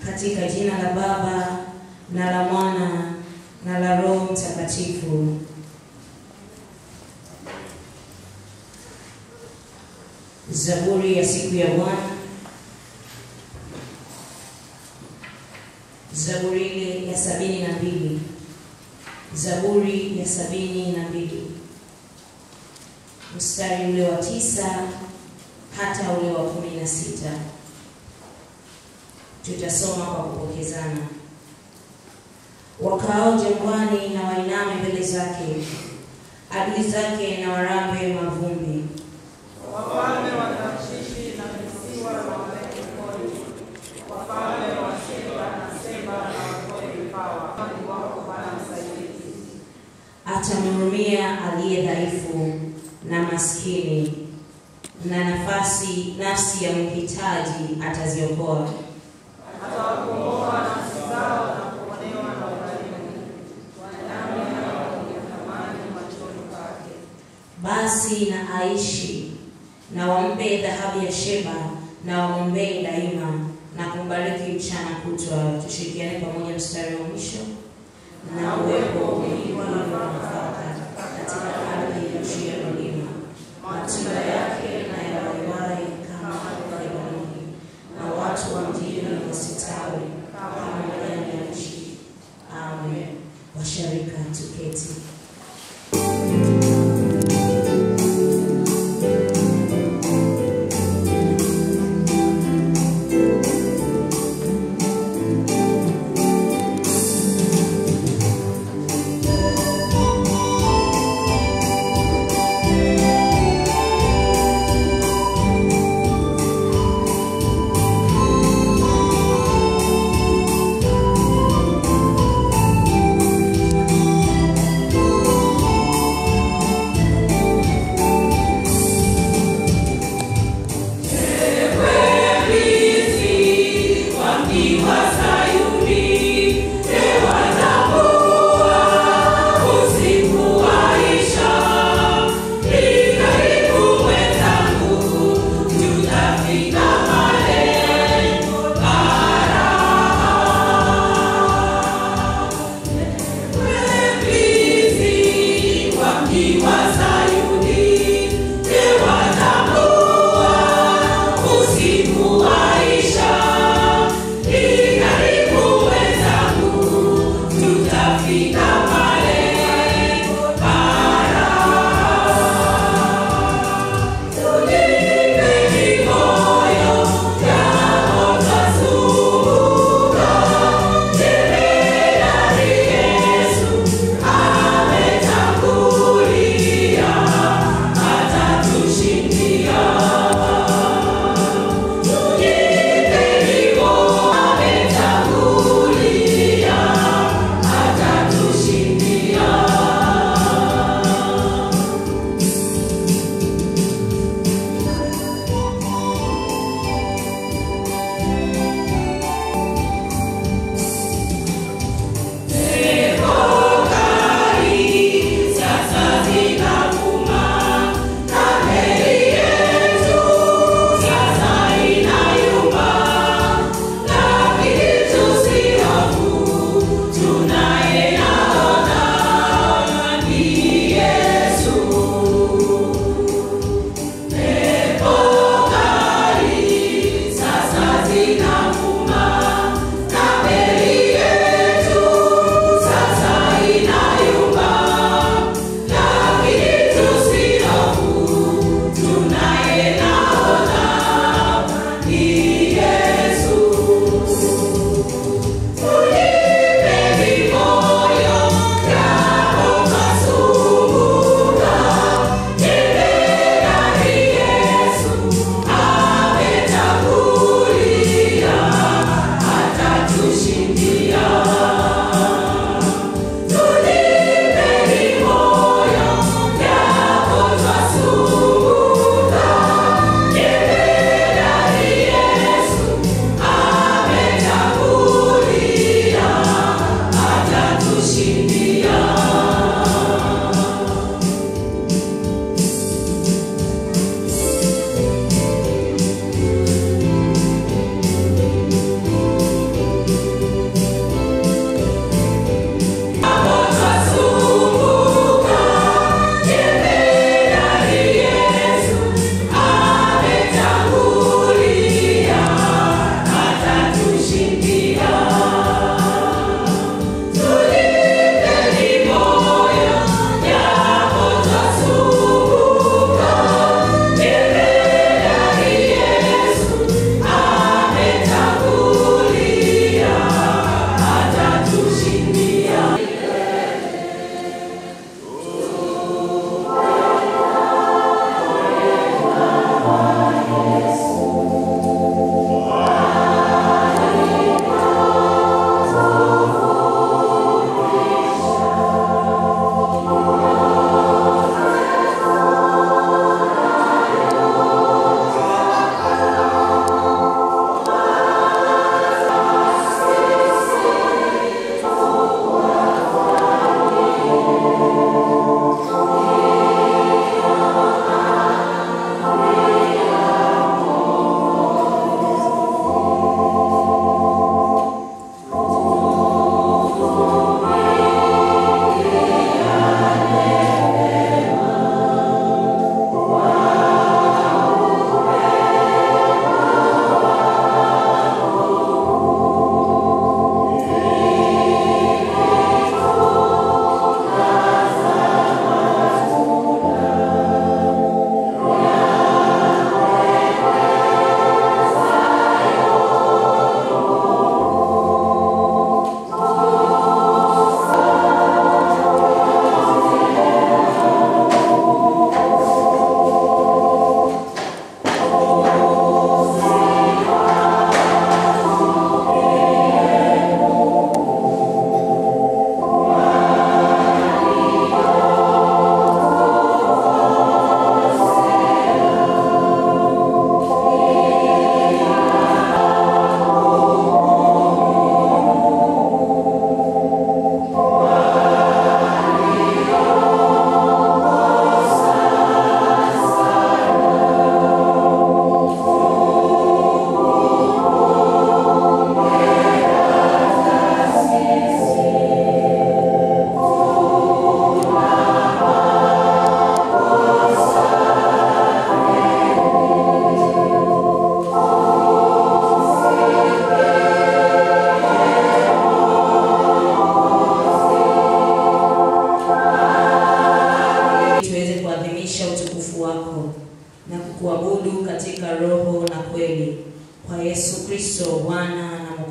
Katika jina la Baba na la Mwana na la Roho Mtakatifu. Zaburi ya siku ya Bwana. Zaburi ile ya 72. Zaburi ya 72. Mstari ule wa 9 hata ule wa 16. Tutasoma kwa kupokezana. Wakao jangwani na wainame mbele zake, adui zake na warambe mavumbi. Wafalme wa Tarshishi na visiwa waweke pole, wafalme wa Sheba na Seba na watoe vipawa, kwani wako Bwana msaidizi. Atamhurumia aliye dhaifu na maskini, na nafsi ya mhitaji ataziokoa. Atawakomboa nafsi zao na kuonewa na udhalimu, wanadamu hao wenye thamani machoni pake. Basi na aishi, na wampe dhahabu ya Sheba, na wamwombee daima, na kumbariki mchana kutwa. Tushirikiane pamoja mstari wa mwisho. Na uwepo wingi wa nafaka katika ardhi ya nchi ya milima, matunda yake na yawaewai kama Lebanoni, na watu wa mjini wasitawi kama majani ya nchi. Amen. Washarika tuketi.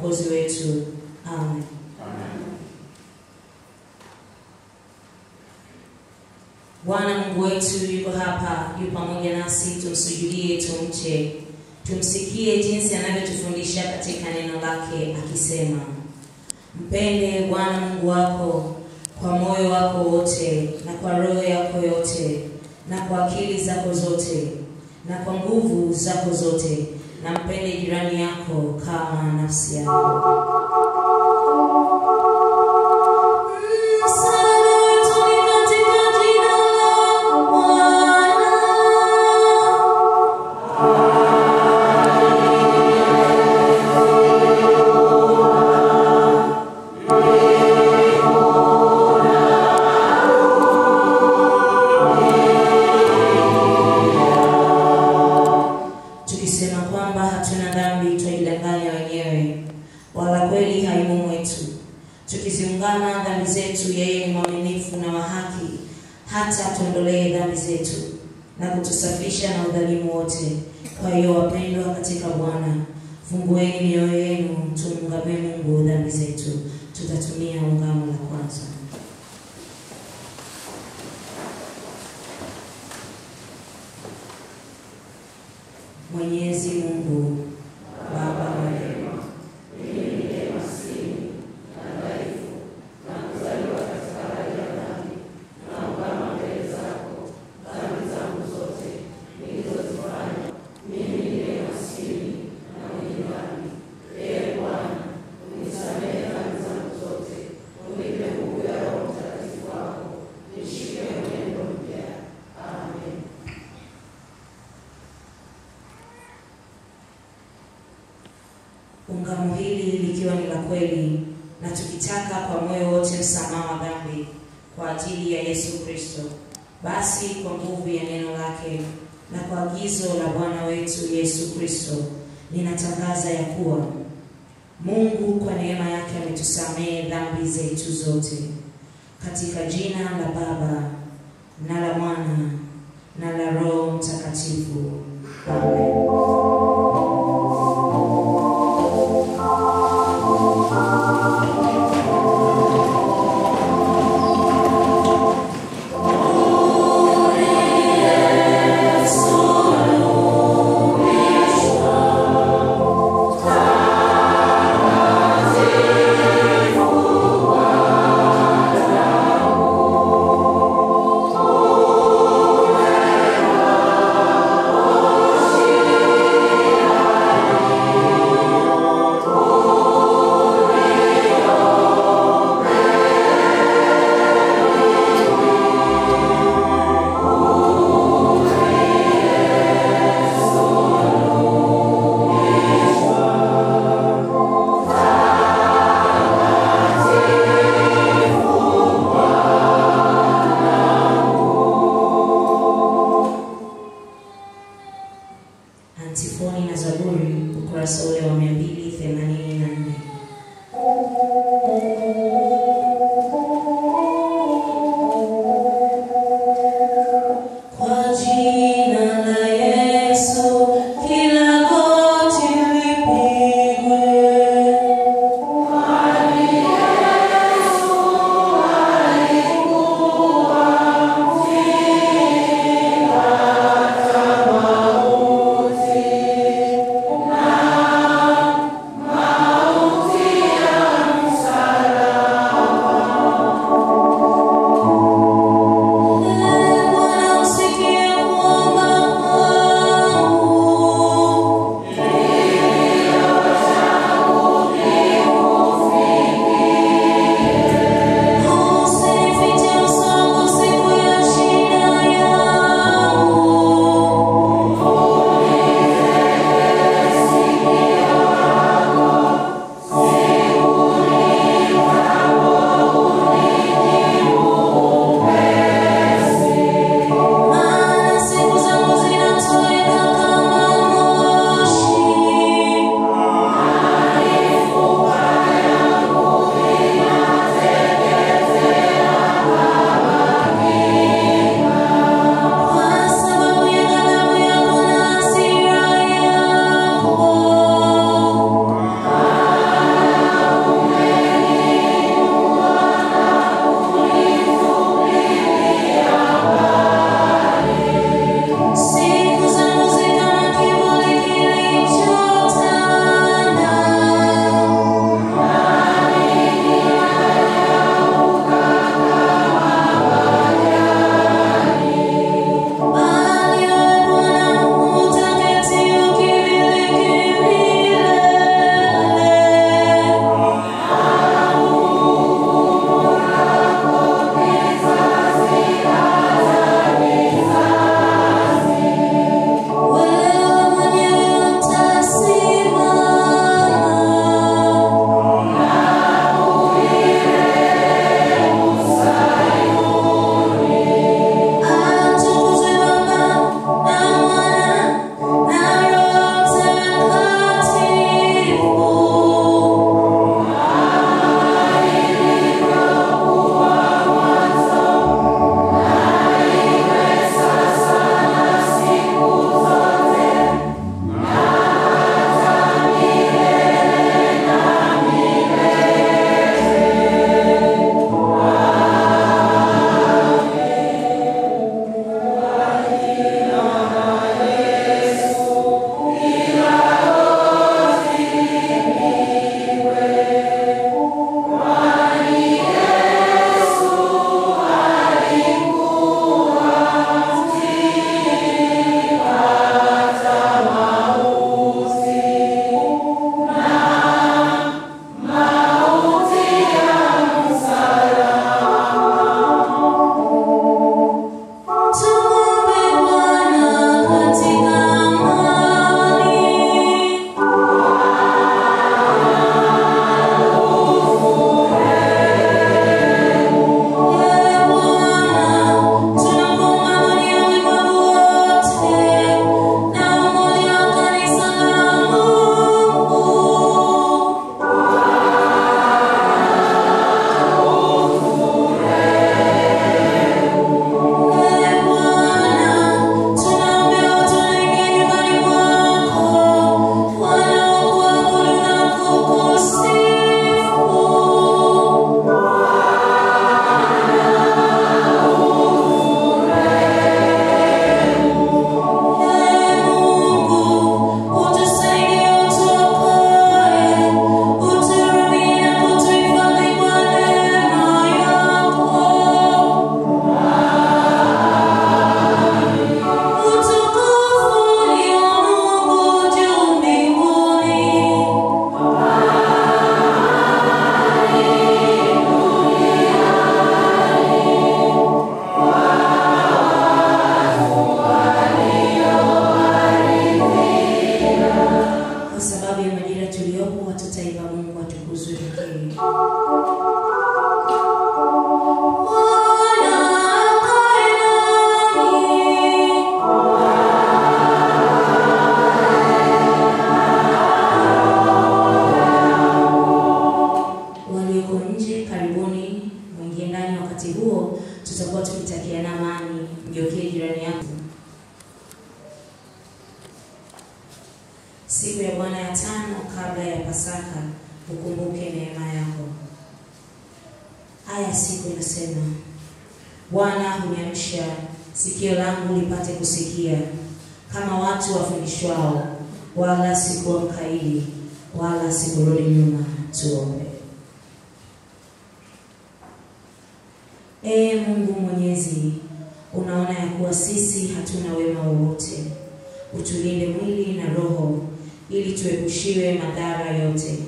Mwokozi wetu. Amen. Bwana Mungu wetu yuko hapa, yupo pamoja nasi. Tumsujudie, tumche, tumsikie jinsi anavyotufundisha katika neno lake akisema, mpende Bwana Mungu wako kwa moyo wako wote na kwa roho yako yote na kwa akili zako zote na kwa nguvu zako zote, na mpende jirani yako kama nafsi yako. Tukiziungana dhambi zetu, yeye ni mwaminifu na wa haki hata tuondolee dhambi zetu na kutusafisha na udhalimu wote. Kwa hiyo wapendwa katika Bwana, fungueni mioyo yenu, tumungame Mungu dhambi zetu. Tutatumia ungamo la kwanza. Mwenyezi Mungu Baba wa rehema, ungamo hili likiwa ni la kweli, na tukitaka kwa moyo wote msamaha wa dhambi kwa ajili ya Yesu Kristo, basi kwa nguvu ya neno lake na kwa agizo la Bwana wetu Yesu Kristo, ninatangaza ya kuwa Mungu kwa neema yake ametusamehe dhambi zetu zote, katika jina la Baba na la Mwana na la Roho Mtakatifu. Amen. Amen. tutaimba Mungu atukuzwe pekee. Walioko nje karibuni, mwingie ndani. Wakati huo tutakuwa tukitakiana amani. Mgeukie jirani yako. Siku ya Bwana ya 5 kabla ya Pasaka, ukumbuke neema yako. Aya siku inasema, Bwana huniamsha sikio langu lipate kusikia, kama watu wafundishwao, wala sikuwa mkaidi, wala sikurudi nyuma. Tuombe. Mungu Mwenyezi, unaona ya kuwa sisi hatuna wema wowote. Utulinde mwili na roho, ili tuepushiwe madhara yote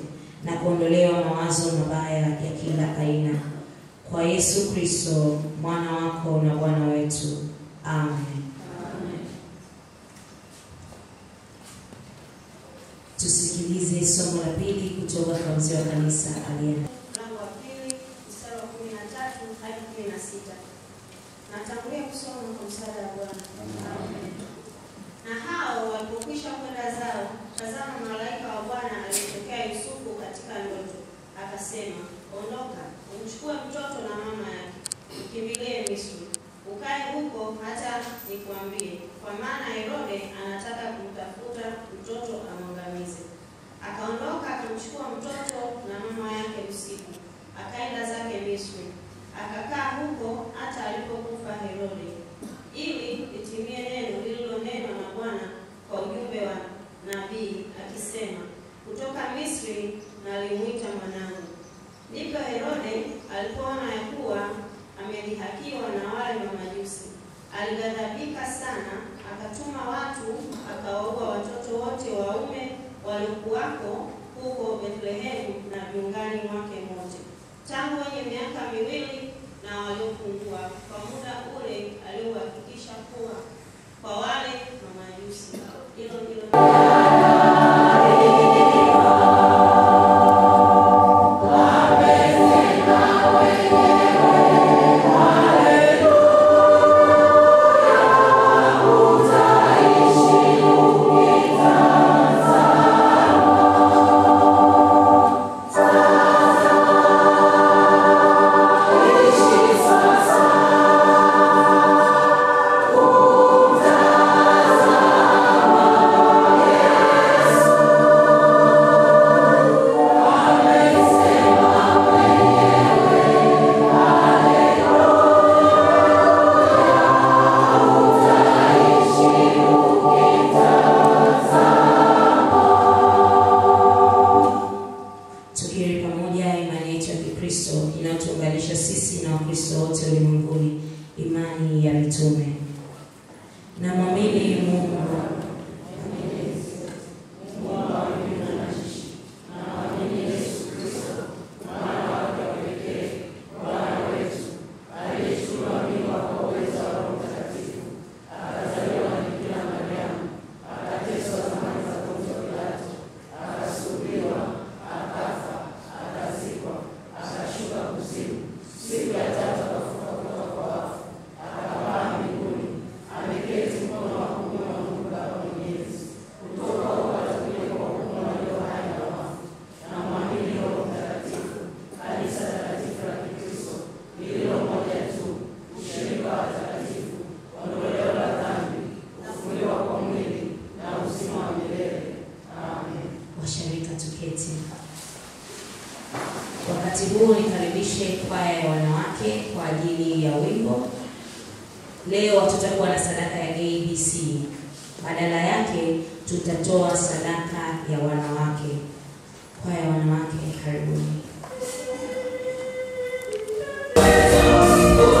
na kuondolewa mawazo mabaya ya kila aina. Kwa Yesu Kristo, mwana wako na Bwana wetu. Amen. Amen. Tusikilize somo la pili kutoka kwa mzee wa kanisa aliye mlango wa 2 mstari wa 13 hadi 16. Natangulia kusoma kwa msaada wa Bwana. Amen. Na hao walipokwisha kwenda zao, tazama malaika wa Bwana alimtokea Yusufu katika ndoto, akasema, ondoka, umchukue mtoto na mama yake, ukimbilie Misri, ukae huko hata nikuambie, kwa maana Herode anataka kumtafuta mtoto amwangamize. Akaondoka akamchukua mtoto na mama yake usiku, akaenda zake Misri, akakaa huko hata alipokufa Herode, ili litimie neno lililonenwa na Bwana kwa ujumbe wa nabii akisema, kutoka Misri nalimwita mwanangu. Ndipo Herode alipoona ya kuwa amedhihakiwa na wale mamajusi, alighadhabika sana, akatuma watu akawaua watoto wote waume waliokuwako huko Bethlehemu na viungani mwake mote, tangu wenye miaka 2 na waliopungua, kwa muda ule aliohakikisha kuwa kwa wale mamajusi. Hilo ndilo Leo tutakuwa na sadaka ya ABC. Badala yake tutatoa sadaka ya wanawake. Kwa ya wanawake, karibuni. Oh,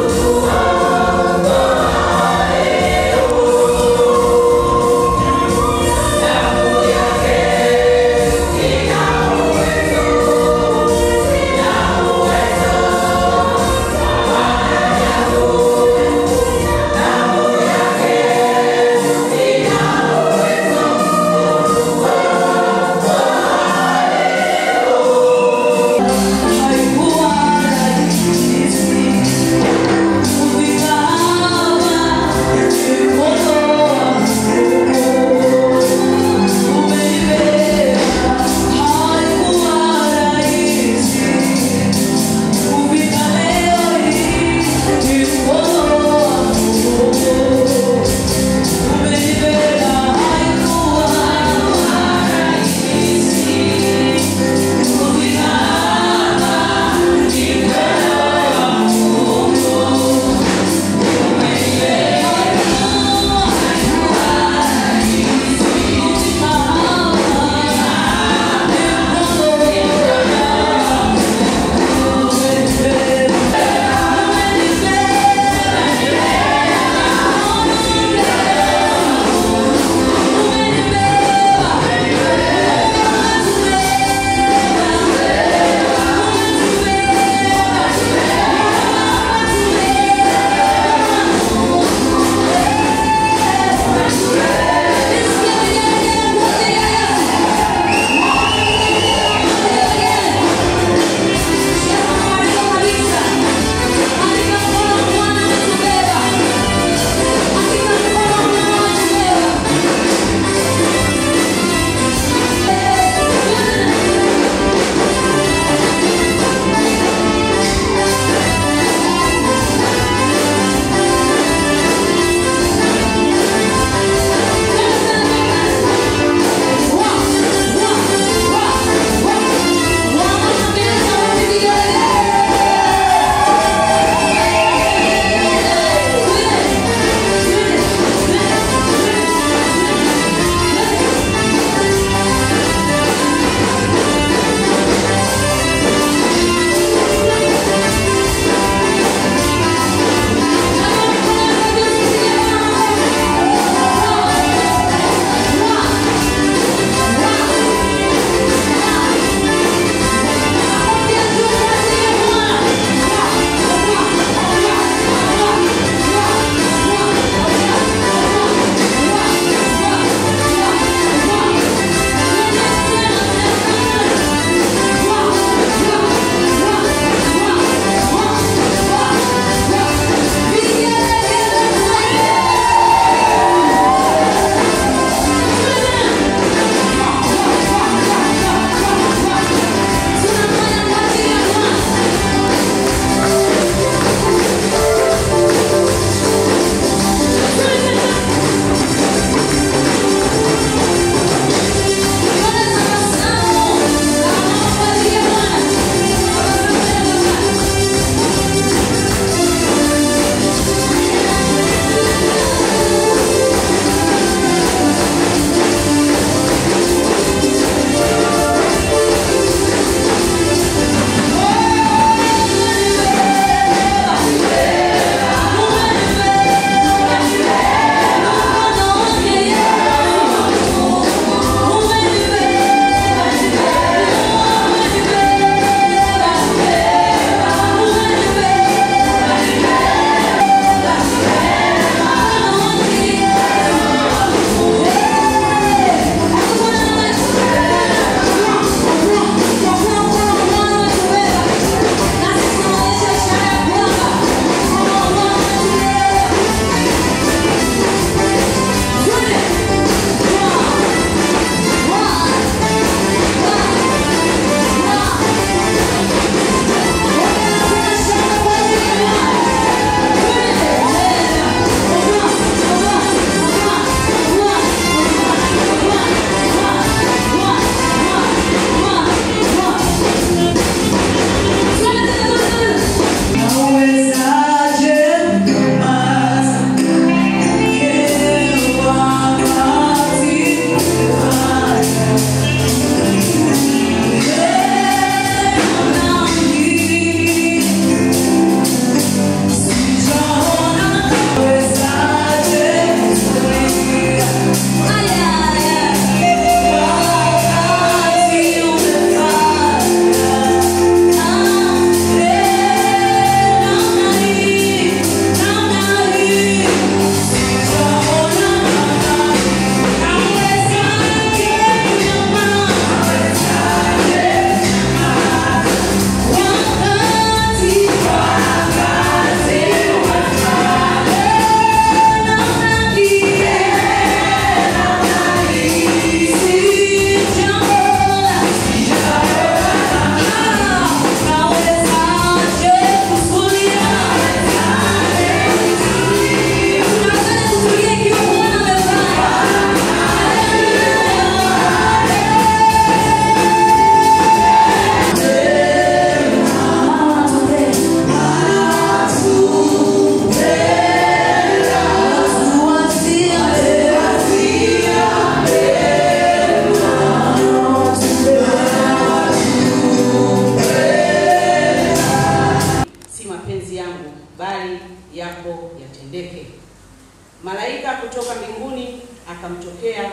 Malaika kutoka mbinguni akamtokea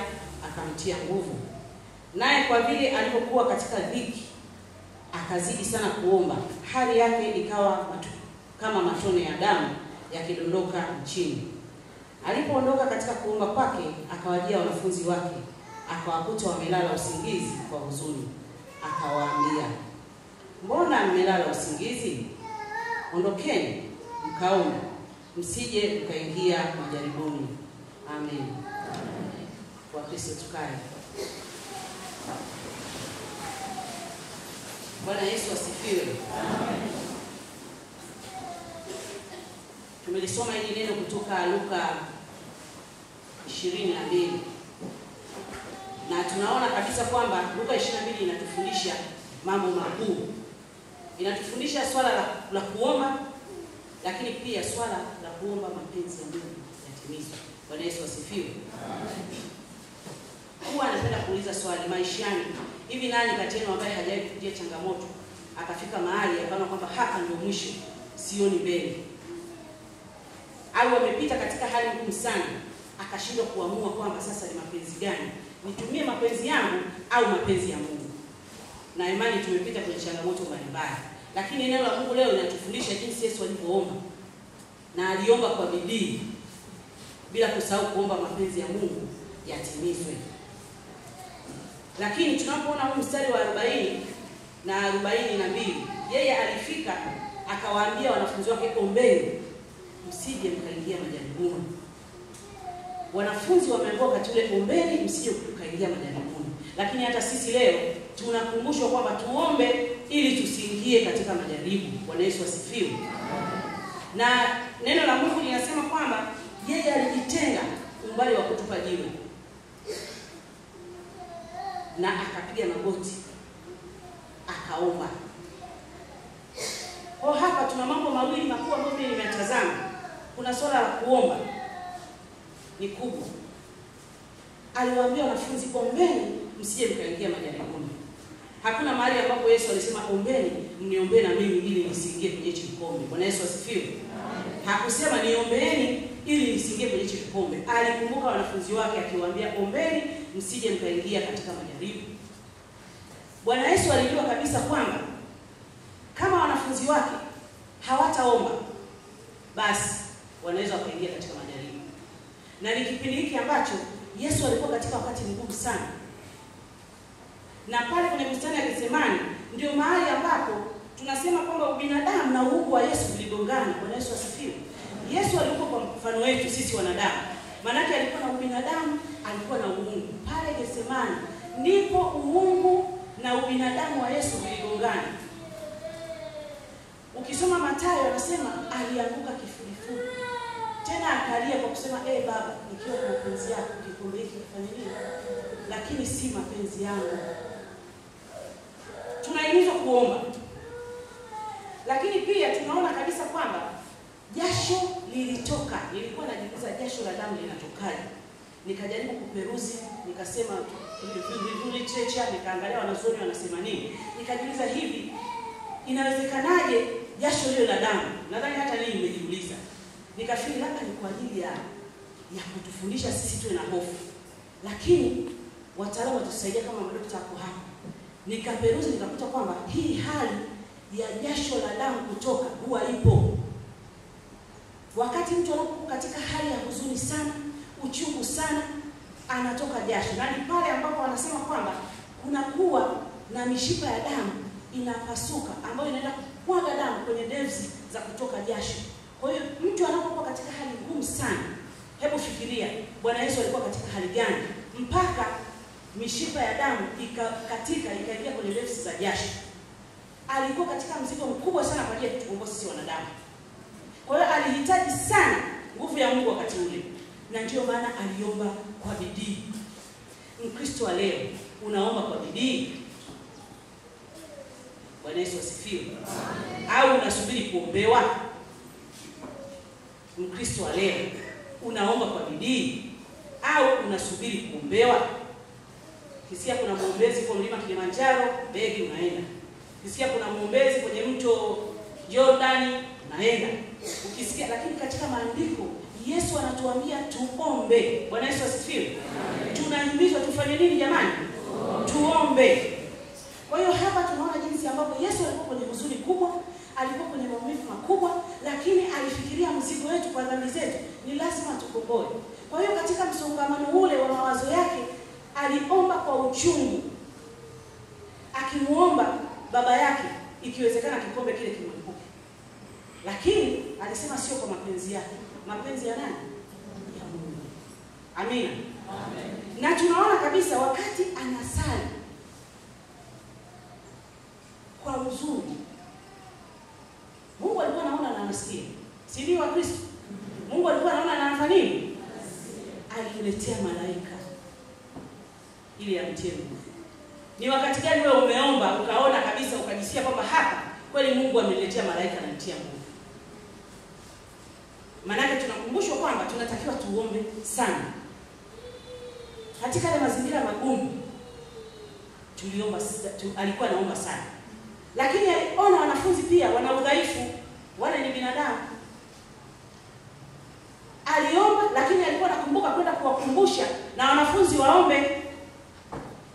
akamtia nguvu. Naye kwa vile alipokuwa katika dhiki akazidi sana kuomba, hali yake ikawa kama matone ya damu yakidondoka nchini. Alipoondoka katika kuomba kwake, akawajia wanafunzi wake, akawakuta wamelala usingizi kwa huzuni. Akawaambia, mbona mmelala usingizi? Ondokeni mkaombe, msije mkaingia majaribuni. Amen. Kwa Kristo tukae. Bwana Yesu asifiwe. Amen. Tumelisoma hili neno kutoka Luka 22. Na tunaona kabisa kwamba Luka 22 inatufundisha mambo makuu. Inatufundisha swala la kuomba, lakini pia swala la kuomba mapenzi ya Mungu yatimizwe. Bwana Yesu asifiwe. Huwa anapenda kuuliza swali maishani, hivi nani kati yenu ambaye hajawahi kupitia changamoto akafika mahali akaona kwamba hapa ndio mwisho, sioni mbele? Au amepita katika hali ngumu sana akashindwa kuamua kwamba sasa ni mapenzi gani, nitumie mapenzi yangu au mapenzi ya Mungu? Na imani tumepita kwenye changamoto mbalimbali, lakini neno la Mungu leo linatufundisha jinsi Yesu alivyoomba, na aliomba kwa bidii bila kusahau kuomba mapenzi ya Mungu yatimizwe. Lakini tunapoona huu mstari wa 40 na 42, yeye alifika akawaambia wanafunzi wake, ombeni msije mkaingia majaribuni. Wanafunzi wameambiwa wakati ule, ombeni msije mkaingia majaribuni. Lakini hata sisi leo tunakumbushwa kwamba tuombe ili tusiingie katika majaribu. Bwana Yesu asifiwe. Na neno la Mungu linasema kwamba yeye alijitenga umbali wa kutupa jiwe na akapiga magoti akaomba. Kwa hapa tuna mambo mawili makubwa ambayo mimi nimetazama. Kuna swala la kuomba ni kubwa. Aliwaambia wanafunzi, ombeni msije mkaingia majaribuni. Hakuna mahali ambapo Yesu alisema ombeni mniombee na mimi ili nisiingie kwenye kikombe. Bwana Yesu asifiwe. Hakusema niombeeni ili nisiingie kwenye kikombe. Alikumbuka wanafunzi wake akiwaambia, ombeni msije mkaingia katika majaribu. Bwana Yesu alijua kabisa kwamba kama wanafunzi wake hawataomba, basi wanaweza wakaingia katika majaribu. Na ni kipindi hiki ambacho Yesu alikuwa katika wakati mgumu sana. Na pale kwenye bustani ya Getsemani ndio mahali ambapo tunasema kwamba ubinadamu na uungu wa Yesu viligongana. Bwana Yesu asifiwe. Yesu alikuwa kwa mfano wetu sisi wanadamu. Maana yake alikuwa na ubinadamu, alikuwa na uungu. Pale Getsemani ndipo uungu na ubinadamu wa Yesu viligongana. Ukisoma Mathayo anasema alianguka kifudifudi. Tena akalia kwa kusema, Baba, nikiwa kwa mapenzi yako kikombe hiki kifanye nini? Lakini si mapenzi yangu. Tunahimizwa kuomba. Lakini pia tunaona kabisa kwamba jasho lilitoka. Nilikuwa najiuliza jasho la damu linatokaje? Nikajaribu kuperuzi, nikasema literature, nikaangalia wanazuoni wanasema nini. Nikajiuliza hivi, inawezekanaje jasho lile la damu? Nadhani hata leo nimejiuliza. Nikafikiri labda ni kwa ajili ya kutufundisha sisi tuwe na hofu. Lakini wataalamu watusaidia kama madaktari hapo hapa. Nikaperuzi nikakuta kwamba hii hali ya jasho la damu kutoka huwa ipo. Wakati mtu anapokuwa katika hali ya huzuni sana, uchungu sana, anatoka jasho. Na ni pale ambapo wanasema kwamba kuna kuwa na mishipa ya damu inapasuka ambayo inaenda kumwaga damu kwenye nerves za kutoka jasho. Kwa hiyo mtu anapokuwa katika hali ngumu sana, hebu fikiria Bwana Yesu alikuwa katika hali gani mpaka mishipa ya damu ikakatika ikaingia kwenye nerves za jasho. Alikuwa katika mzigo mkubwa sana kwa ajili ya kutukomboa sisi wanadamu. Kwa hiyo alihitaji sana nguvu ya Mungu wakati ule. Na ndio maana aliomba kwa bidii. Mkristo wa leo unaomba kwa bidii? Bwana Yesu asifiwe. Au unasubiri kuombewa? Mkristo wa leo unaomba kwa bidii au unasubiri kuombewa? Kisikia kuna muombezi kwa mlima Kilimanjaro, begi unaenda. Kisikia kuna muombezi kwenye mto Jordani, unaenda. Ukisikia, lakini katika maandiko Yesu anatuambia tuombe. Bwana Yesu asifiwe. Tunahimizwa tufanye nini jamani? Tuombe. Kwa hiyo hapa tunaona jinsi ambavyo Yesu alikuwa kwenye huzuni kubwa, alikuwa kwenye maumivu makubwa, lakini alifikiria mzigo wetu kwa dhambi zetu ni lazima tukomboe. Kwa hiyo katika msongamano ule wa mawazo yake aliomba kwa uchungu, akimuomba baba yake ikiwezekana kikombe kile kimwepuke. Lakini alisema sio kwa mapenzi yake. Mapenzi ya nani? Ya Mungu. Amina. Amen. Na tunaona kabisa wakati anasali kwa huzuni, Mungu alikuwa anaona na anasikia. Si ndio wa Kristo? Mungu alikuwa anaona na anafanya nini? Aliletea malaika ili amtie nguvu. Ni wakati gani wewe umeomba ukaona kabisa ukajisikia kwamba hapa kweli Mungu ameniletea malaika na nitia nguvu? Maana tunakumbushwa kwamba tunatakiwa tuombe sana. Katika ile mazingira magumu tuliomba, alikuwa anaomba sana. Lakini aliona wanafunzi pia wana udhaifu, wale ni binadamu. Aliomba, lakini alikuwa anakumbuka kwenda kuwakumbusha na wanafunzi waombe.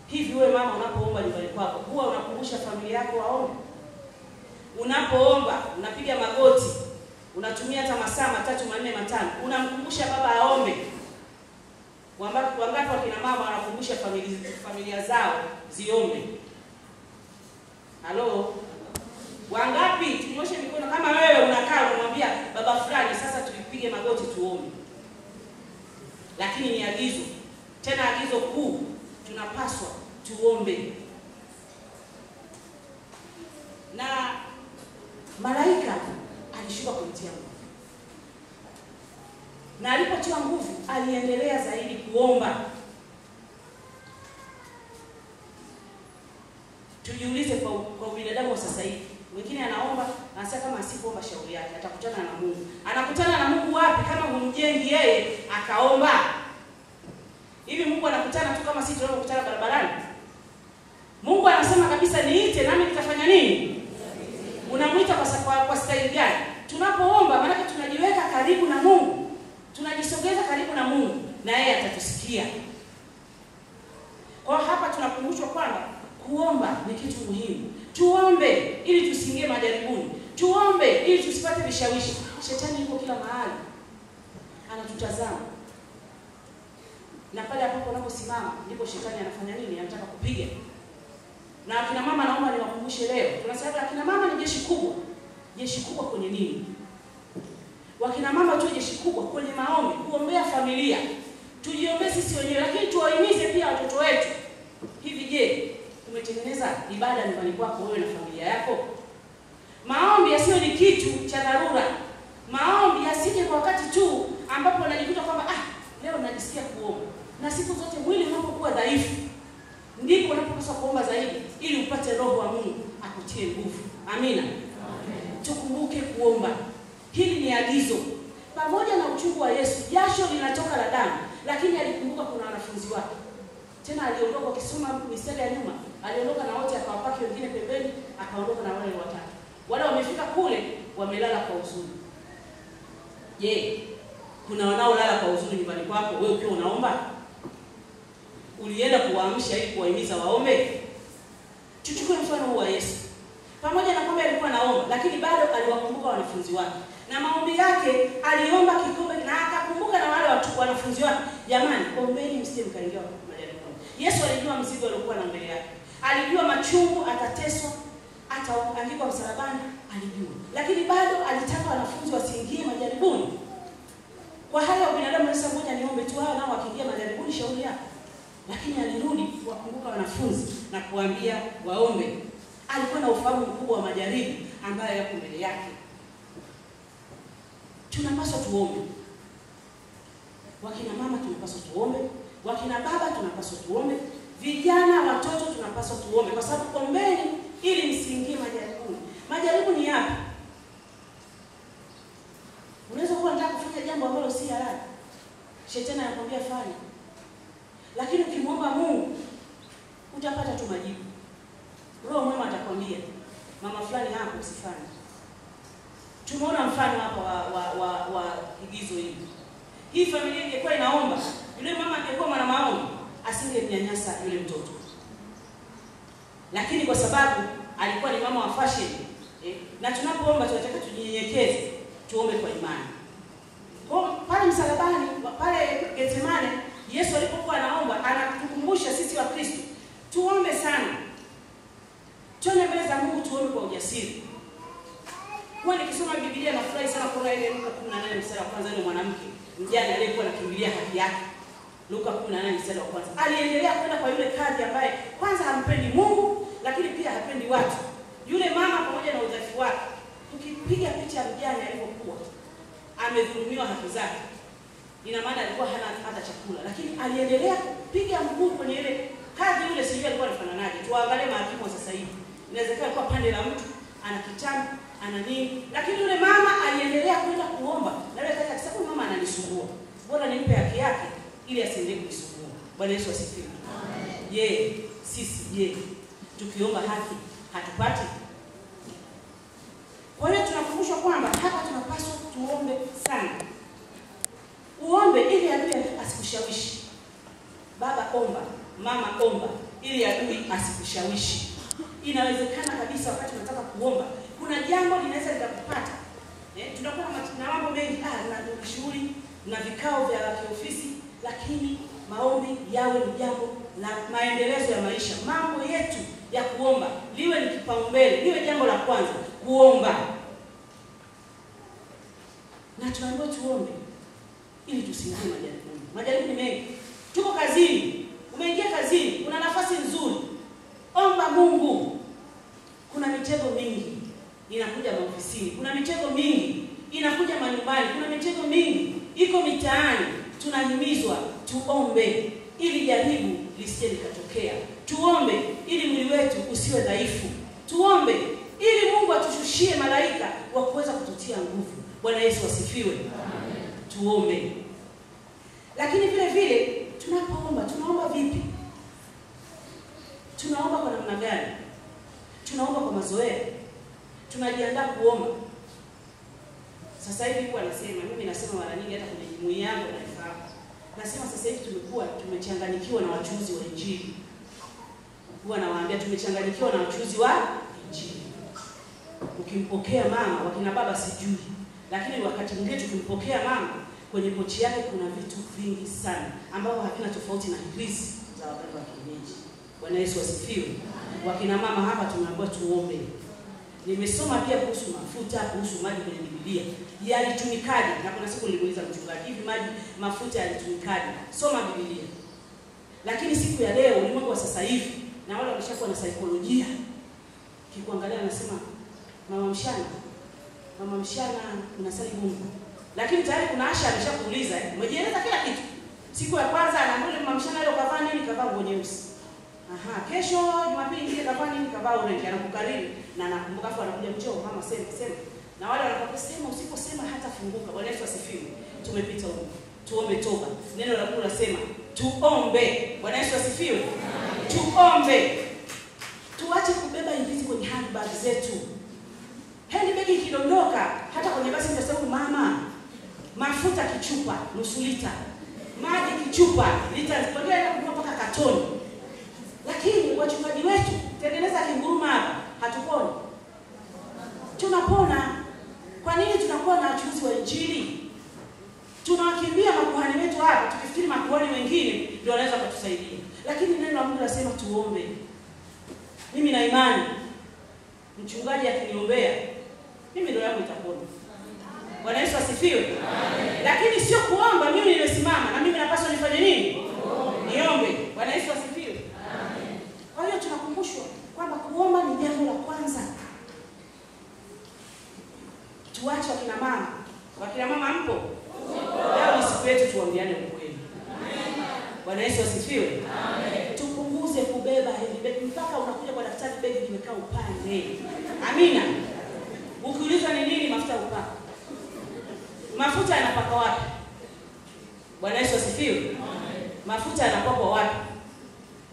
Hivi wewe mama unapoomba nyumbani kwako, huwa unakumbusha familia yako waombe? Unapoomba, unapiga magoti, unatumia hata masaa 3, 4, 5, unamkumbusha baba aombe? Wangapi wakina mama wanakumbusha familia zao ziombe? Halo? Wangapi? Tunyoshe mikono kama wewe unakaa unamwambia baba fulani sasa tupige magoti tuombe. Lakini ni agizo. Tena agizo kuu, tunapaswa tuombe. Na malaika alishuka kumtia nguvu. Na alipotiwa nguvu, aliendelea zaidi kuomba. Tujiulize kwa binadamu sasa hivi. Wengine anaomba, anasema kama asipoomba shauri yake atakutana na Mungu. Anakutana na Mungu wapi kama humjengi yeye akaomba? Hivi Mungu anakutana tu kama sisi tunapokutana barabarani? Mungu anasema kabisa niite nami nitafanya nini? Unamuita kwa staili gani? Tunapoomba maana tunajiweka karibu na Mungu. Tunajisogeza karibu na Mungu na yeye atatusikia. Kwa hapa tunakumbushwa kwamba kuomba ni kitu muhimu. Tuombe ili tusiingie majaribuni. Tuombe ili tusipate vishawishi. Shetani yuko kila mahali. Anatutazama. Na pale hapo unaposimama ndipo shetani anafanya nini? Anataka kupiga. Na akina mama naomba niwakumbushe leo. Tunasema akina mama ni jeshi kubwa. Jeshi kubwa kwenye nini? Wakina mama tu jeshi kubwa kwenye maombi, kuombea familia. Tujiombee sisi wenyewe, lakini tuwahimize pia watoto wetu. Hivi je, umetengeneza ibada nyumbani kwako wewe na familia yako? Maombi yasiyo ni kitu cha dharura. Maombi yasije kwa wakati tu ambapo unajikuta kwamba leo najisikia kuomba. Na siku zote mwili unapokuwa dhaifu ndipo unapopaswa kuomba zaidi ili upate roho wa Mungu akutie nguvu. Amina. Tukumbuke kuomba. Hili ni agizo. Pamoja na uchungu wa Yesu, jasho linatoka la damu, lakini alikumbuka kuna wanafunzi wake. Tena aliondoka, ukisoma mistari ya nyuma, aliondoka na wote akawapaki wengine pembeni, akaondoka na wale watatu. Wale wamefika kule wamelala kwa huzuni. Je, kuna wanaolala kwa huzuni nyumbani kwako wewe ukiwa unaomba? Ulienda kuwaamsha ili kuwahimiza waombe? Tuchukue mfano huu wa Yesu. Pamoja na kwamba alikuwa anaomba, lakini bado aliwakumbuka wanafunzi wake. Na maombi yake aliomba kikombe na akakumbuka na wale wanafunzi wake. Jamani, ombeni msije mkaingia majaribuni. Yesu alijua mzigo aliokuwa na mbele yake. Alijua machungu, atateswa, ataangikwa msalabani, alijua. Lakini bado alitaka wanafunzi wasiingie majaribuni. Kwa hali ya binadamu Yesu mmoja niombe tu hao nao wakiingia majaribuni shauri yako. Lakini alirudi kuwakumbuka wanafunzi na kuambia waombe. Alikuwa na ufahamu mkubwa wa majaribu ambayo yako mbele yake. Tunapaswa tuombe. Wakina mama tunapaswa tuombe, wakina baba tunapaswa tuombe, vijana, watoto tunapaswa tuombe, kwa sababu ombeni ili msiingie majaribuni. Majaribu ni yapi? Unaweza kuwa unataka kufanya jambo ambalo si halali. Shetani anakuambia fanya. Lakini ukimwomba Mungu utapata tu majibu. Roho mwema atakwambia, mama fulani hapo usifanye. Tumeona mfano hapa wa igizo hili. hii familia ingekuwa inaomba, yule mama angekuwa mwana maombi, asingemnyanyasa yule mtoto. Lakini kwa sababu alikuwa ni mama wa fashion, na tunapoomba tunataka tujinyenyekeze, tuombe kwa imani. Kwa pale msalabani, pale Getsemane, Yesu alipokuwa anaomba, anatukumbusha sisi wa Kristo tuombe sana. Tuone mbele za Mungu, tuombe kwa ujasiri. Kwa nikisoma Biblia nafurahi sana kwa ile Luka 18 mstari wa kwanza, ile mwanamke mjane aliyekuwa anakimbilia haki yake. Luka 18 mstari wa kwanza. Aliendelea kwenda kwa yule kadhi ambaye kwanza hampendi Mungu, lakini pia hapendi watu. Yule mama pamoja na udhaifu wake, tukipiga picha ya mjane alipokuwa amedhulumiwa haki zake, ina maana alikuwa hana hata chakula, lakini aliendelea kupiga mguu kwenye ile kadhi. Yule sijui alikuwa anafananaje. Tuangalie mahakimu sasa hivi. Inawezekana alikuwa pande la mtu, ana kitabu, ana nini, lakini yule mama aliendelea kwenda kuomba. Na yule kadhi akasema, mama ananisumbua, bora nimpe haki yake ili asiendelee kunisumbua. Bwana Yesu asifiwe. Amen. Sisi tukiomba haki hatupati? Kwa hiyo tunakumbushwa kwamba hapa tunapaswa tuombe sana. Uombe ili adui asikushawishi. Baba omba, mama omba, ili adui asikushawishi. Inawezekana kabisa wakati unataka kuomba, kuna jambo linaweza likakupata. Tunakuwa na mambo mengi, na shughuli na vikao vya kiofisi, lakini maombi yawe ni jambo la maendelezo ya maisha. Mambo yetu ya kuomba liwe ni kipaumbele, liwe jambo la kwanza kuomba. Na tunaambiwa tuombe ili tusiingie majaribuni. Majaribu ni mengi. Tuko kazini, umeingia kazini, una nafasi nzuri, omba Mungu. Kuna mitego mingi inakuja maofisini, kuna mitego mingi inakuja manyumbani, kuna mitego mingi iko mitaani. Tunahimizwa tuombe ili jaribu lisije likatokea. Tuombe ili mwili wetu usiwe dhaifu. Tuombe ili Mungu atushushie malaika wa kuweza kututia nguvu. Bwana Yesu asifiwe. Amen. Tuombe. Lakini vile vile tunapoomba, tunaomba vipi? Tunaomba kwa namna gani? Tunaomba kwa mazoea. Tunajiandaa kuomba. Sasa hivi kwa nasema, mimi nasema mara nyingi hata kwenye jumuiya yangu naifahamu. Nasema sasa hivi tumechanganyikiwa na wachuuzi wa Injili. Huwa nawaambia tumechanganyikiwa na wachuuzi wa Injili. Ukimpokea mama, wakina baba sijui, lakini wakati mwingine tukimpokea mama, kwenye pochi yake kuna vitu vingi sana ambavyo havina tofauti na hizi za waganga wa kienyeji. Bwana Yesu asifiwe. Wakina mama hapa tunaambiwa tuombe. Nimesoma pia kuhusu mafuta, kuhusu maji kwenye Biblia. Yalitumikaje? Na kuna siku nilimuuliza mchungaji, hivi mafuta yalitumikaje? Soma Biblia. Lakini siku ya leo, ulimwengu wa sasa hivi, na wale wameshakuwa na saikolojia, kikuangalia anasema mama mshana unasali Mungu. Lakini tayari kuna Asha ameshakuuliza, umejieleza kila kitu. Siku ya kwanza anaambia mama mshana leo kavaa nini? Kavaa nguo nyeusi. Kesho Jumapili nyingine kavaa nini? Kavaa orange. Anakukariri na anakumbuka afu anakuja mchoo, mama sema. Na wale wanaposema usiposema hata funguka. Bwana Yesu asifiwe. Tumepita huko. Tuombe toba. Neno la Mungu linasema tuombe. Bwana Yesu asifiwe. Tuombe. Tuache kubeba hizi kwenye handbag zetu. Handbag ikidondoka hata kwenye basi mtasema mama, mafuta kichupa nusu lita, maji kichupa lita, tunaenda kununua mpaka katoni. Lakini wachungaji wetu tengeneza kinguruma hapa, hatuponi. Tunapona. Kwa nini tunakuwa na wachuuzi wa Injili? Tunawakimbia makuhani wetu hapa tukifikiri makuhani wengine ndio wanaweza kutusaidia. Lakini neno la Mungu linasema tuombe. Mimi na imani mchungaji akiniombea mimi ndio yangu itapona. Bwana Yesu asifiwe. Amen. Lakini sio kuomba mimi nimesimama na mimi napaswa nifanye nini? Niombe. Bwana Yesu asifiwe. Amen. Kwa hiyo tunakumbushwa kwamba kuomba ni jambo la kwanza. Tuache wakina mama. Wakina mama mpo? Leo ni siku yetu tuombeane ukweli. Amen. Bwana Yesu asifiwe. Amen. Tupunguze kubeba hivi begi mpaka unakuja kwa daktari begi limekaa upande. Amina. Ukiulizwa ni nini mafuta upaka? Mafuta yanapaka wapi? Bwana Yesu asifiwe. Amen. Mafuta yanapakwa wapi?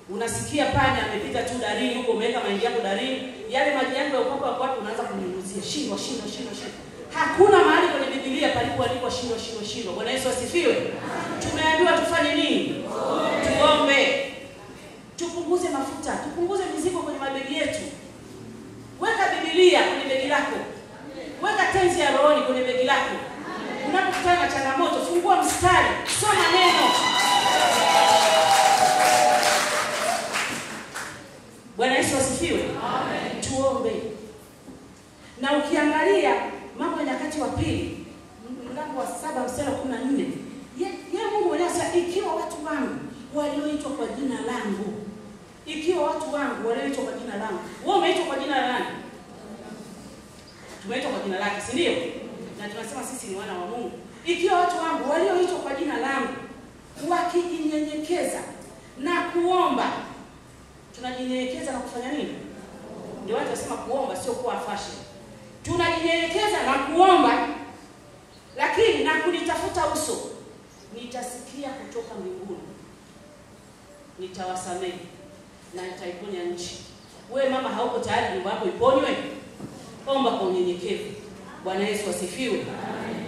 Unasikia panya amepita tu darini huko, umeweka maji yako darini, yale maji yako ya upako wapi unaanza kunyunyuzia. Shindwa. Hakuna mahali kwenye Biblia Biblia palipoandikwa shindwa shindwa shindwa. Bwana Yesu asifiwe. Tumeambiwa tufanye nini? Tuombe. Tupunguze mafuta, tupunguze mizigo kwenye mabegi yetu. Weka Biblia kwenye begi lako. Weka tenzi ya rohoni kwenye begi lako. Unapokutana na changamoto, fungua mstari, soma neno. Bwana Yesu asifiwe. Amen. Tuombe. Na ukiangalia Mambo ya Nyakati wa Pili, mlango wa 7 mstari wa 14, yeye Mungu anasema ikiwa watu wangu walioitwa kwa jina langu, ikiwa watu wangu walioitwa kwa jina langu. Wewe umeitwa kwa jina la nani? Tumeitwa kwa jina lake, si ndio? Na tunasema sisi ni wana wa Mungu. Ikiwa watu wangu walioitwa kwa jina langu wakijinyenyekeza na kuomba. Tunajinyenyekeza na kufanya nini? Ndio watu wasema kuomba sio kuwa fashion. Tunajinyenyekeza na kuomba, lakini na kunitafuta uso, nitasikia kutoka mbinguni, nitawasamehe na nitaiponya nchi. Wewe mama hauko tayari nyumba yako iponywe? Omba kwa unyenyekevu. Bwana Yesu asifiwe. Amen.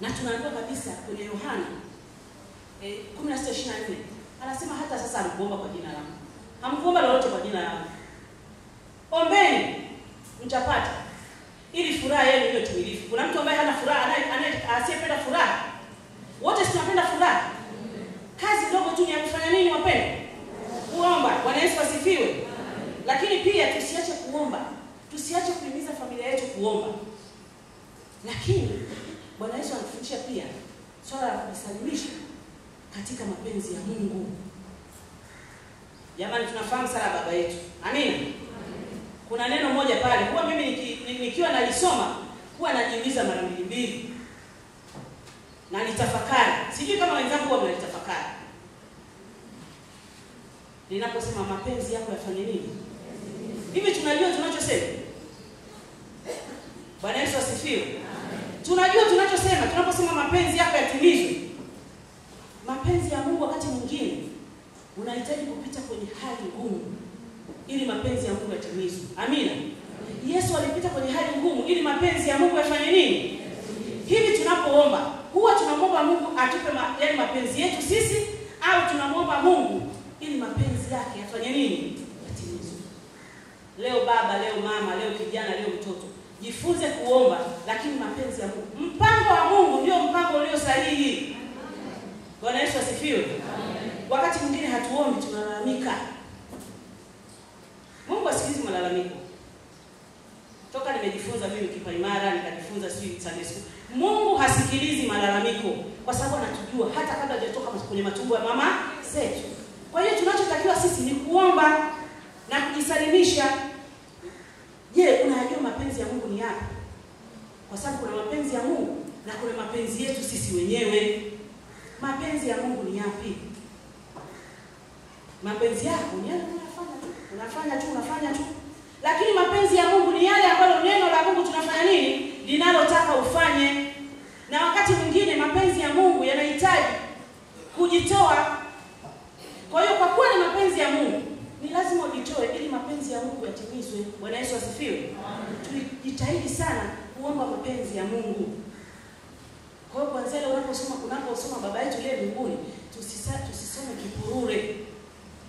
Na tunaambiwa kabisa kwenye Yohana 16:24 anasema hata sasa hamkuomba kwa jina langu. Hamkuomba lolote kwa jina langu. Ombeni mtapata, ili furaha yenu iwe timilifu. Kuna mtu ambaye hana furaha, asiyependa furaha? Wote tunapenda furaha. Kazi ndogo tu ni ya kufanya nini wapendwa? Kuomba. Bwana Yesu asifiwe. Lakini pia tusiache kuomba. Tusiache kuhimiza familia yetu kuomba. Lakini Bwana Yesu anatufundisha pia swala la kujisalimisha katika mapenzi ya Mungu. Jamani, tunafahamu sala baba yetu. Amina. Kuna neno moja pale, huwa mimi nikiwa nalisoma huwa najiuliza mara mbili. Na nitafakari. Sijui kama wenzangu huwa mnalitafakari. Ninaposema mapenzi yako yafanye nini? Hivi tunajua tunachosema? Bwana Yesu asifiwe. Tunajua tunachosema tunaposema mapenzi yako yatimizwe. Mapenzi ya Mungu wakati mwingine unahitaji kupita kwenye hali ngumu ili mapenzi ya Mungu yatimizwe. Amina. Yesu alipita kwenye hali ngumu ili mapenzi ya Mungu yafanye nini? Hivi tunapoomba, huwa tunamwomba Mungu atupe yale mapenzi yetu sisi, au tunamwomba Mungu ili mapenzi yake yafanye nini? Yatimizwe. Leo baba, leo mama, leo kijana, leo mtoto, jifunze kuomba, lakini mapenzi ya Mungu. Mpango wa Mungu ndio mpango ulio sahihi. Bwana Yesu asifiwe. Wakati mwingine hatuombi, tunalalamika. Mungu asikilize malalamiko. Toka nimejifunza mimi kipaimara, nikajifunza Sunday school. Mungu hasikilizi malalamiko kwa sababu anatujua hata kabla hajatoka kwenye matumbo ya mama zetu. Kwa hiyo tunachotakiwa sisi ni kuomba na kujisalimisha. Je, unajua mapenzi ya Mungu ni yapi? Kwa sababu kuna mapenzi ya Mungu na kuna mapenzi yetu sisi wenyewe. Mapenzi ya Mungu ni yapi? Mapenzi yako ni yale unafanya tu. Lakini mapenzi ya Mungu ni yale ambayo neno la Mungu tunafanya nini? Linalotaka ufanye. Na wakati mwingine mapenzi ya Mungu yanahitaji kujitoa. Kwa hiyo kwa kuwa ni mapenzi ya Mungu, ni lazima ujitoe ili mapenzi ya Mungu yatimizwe. Bwana Yesu asifiwe. Tujitahidi sana kuomba mapenzi ya Mungu. Kwa hiyo kwanza leo unaposoma baba yetu leo mbinguni, tusisome kipurure.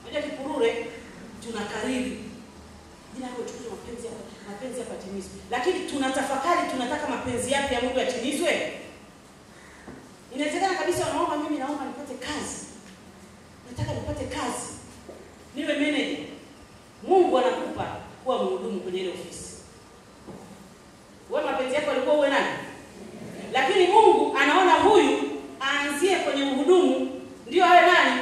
Unajua kipurure tunakariri. Jina lako tukuze mapenzi yako yatimizwe. Lakini tunatafakari tunataka mapenzi yapi ya Mungu yatimizwe? Inawezekana kabisa unaomba mimi naomba nipate kazi. Nataka nipate kazi. Niwe manager. Mungu anakupa kuwa mhudumu kwenye ile ofisi. Wewe mapenzi yako yalikuwa uwe nani? Lakini Mungu anaona huyu aanzie kwenye uhudumu ndio awe nani?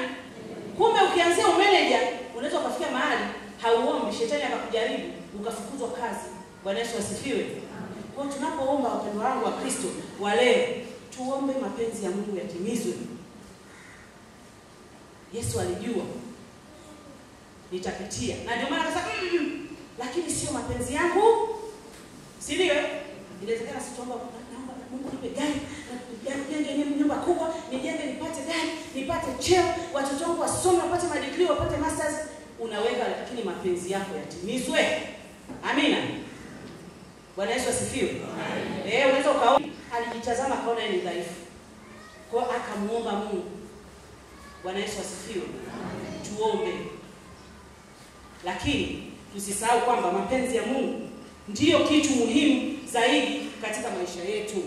Kumbe ukianzia umanager unaweza kufikia mahali hauombi, shetani akakujaribu ukafukuzwa kazi. Bwana Yesu asifiwe. Kwa hiyo tunapoomba wapendwa wangu wa Kristo wa leo, tuombe mapenzi ya Mungu yatimizwe. Yesu alijua nitapitia. Na ndio maana akasema lakini sio mapenzi yangu. Si ndio? Inawezekana sitaomba naomba Mungu nipe gari, nijenge nyumba kubwa, nijenge nipate gari, nipate cheo, watoto wangu wasome, wapate madigrii, wapate masters. Unaweka lakini mapenzi yako yatimizwe. Amina. Bwana Yesu asifiwe. Unaweza ukaomba alijitazama akaona yeye ni dhaifu. Kwa hiyo akamuomba Mungu. Bwana Yesu asifiwe. Tuombe. Lakini tusisahau kwamba mapenzi ya Mungu ndiyo kitu muhimu zaidi katika maisha yetu.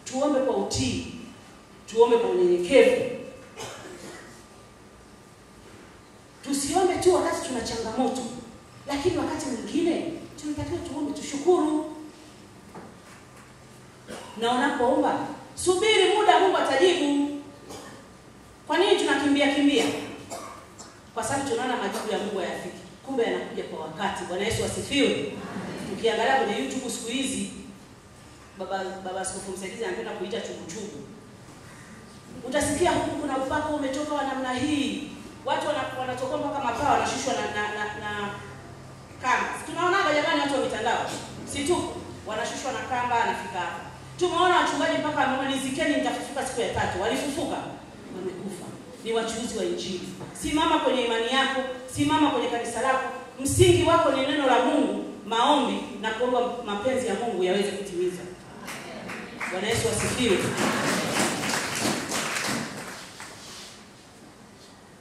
Tuombe kwa utii. Tuombe kwa unyenyekevu. Tusiombe tu wakati tuna changamoto, lakini wakati mwingine tunatakiwa tuombe tushukuru. Na unapoomba, subiri muda Mungu atajibu. Kwa nini tunakimbia? Kwa sababu tunaona majibu ya Mungu hayafiki. Kumbe yanakuja kwa wakati. Bwana Yesu asifiwe. Tukiangalia kwenye YouTube siku hizi, baba askofu msaidizi anapenda kuita chubuchubu. Utasikia huku kuna upako umetoka wa namna hii. Watu wanatoka mpaka mapaa wanashushwa na kamba. Tunaonaga jamani watu wa mitandao. Si tu wanashushwa na kamba anafika hapa. Tumeona wachungaji mpaka wamenizikeni nitafufuka siku ya 3. Walifufuka, wamekufa. Ni wachuuzi wa Injili. Simama kwenye imani yako, simama kwenye kanisa lako. Msingi wako ni neno la Mungu, maombi na kuomba mapenzi ya Mungu yaweze kutimiza. Bwana Yesu asifiwe.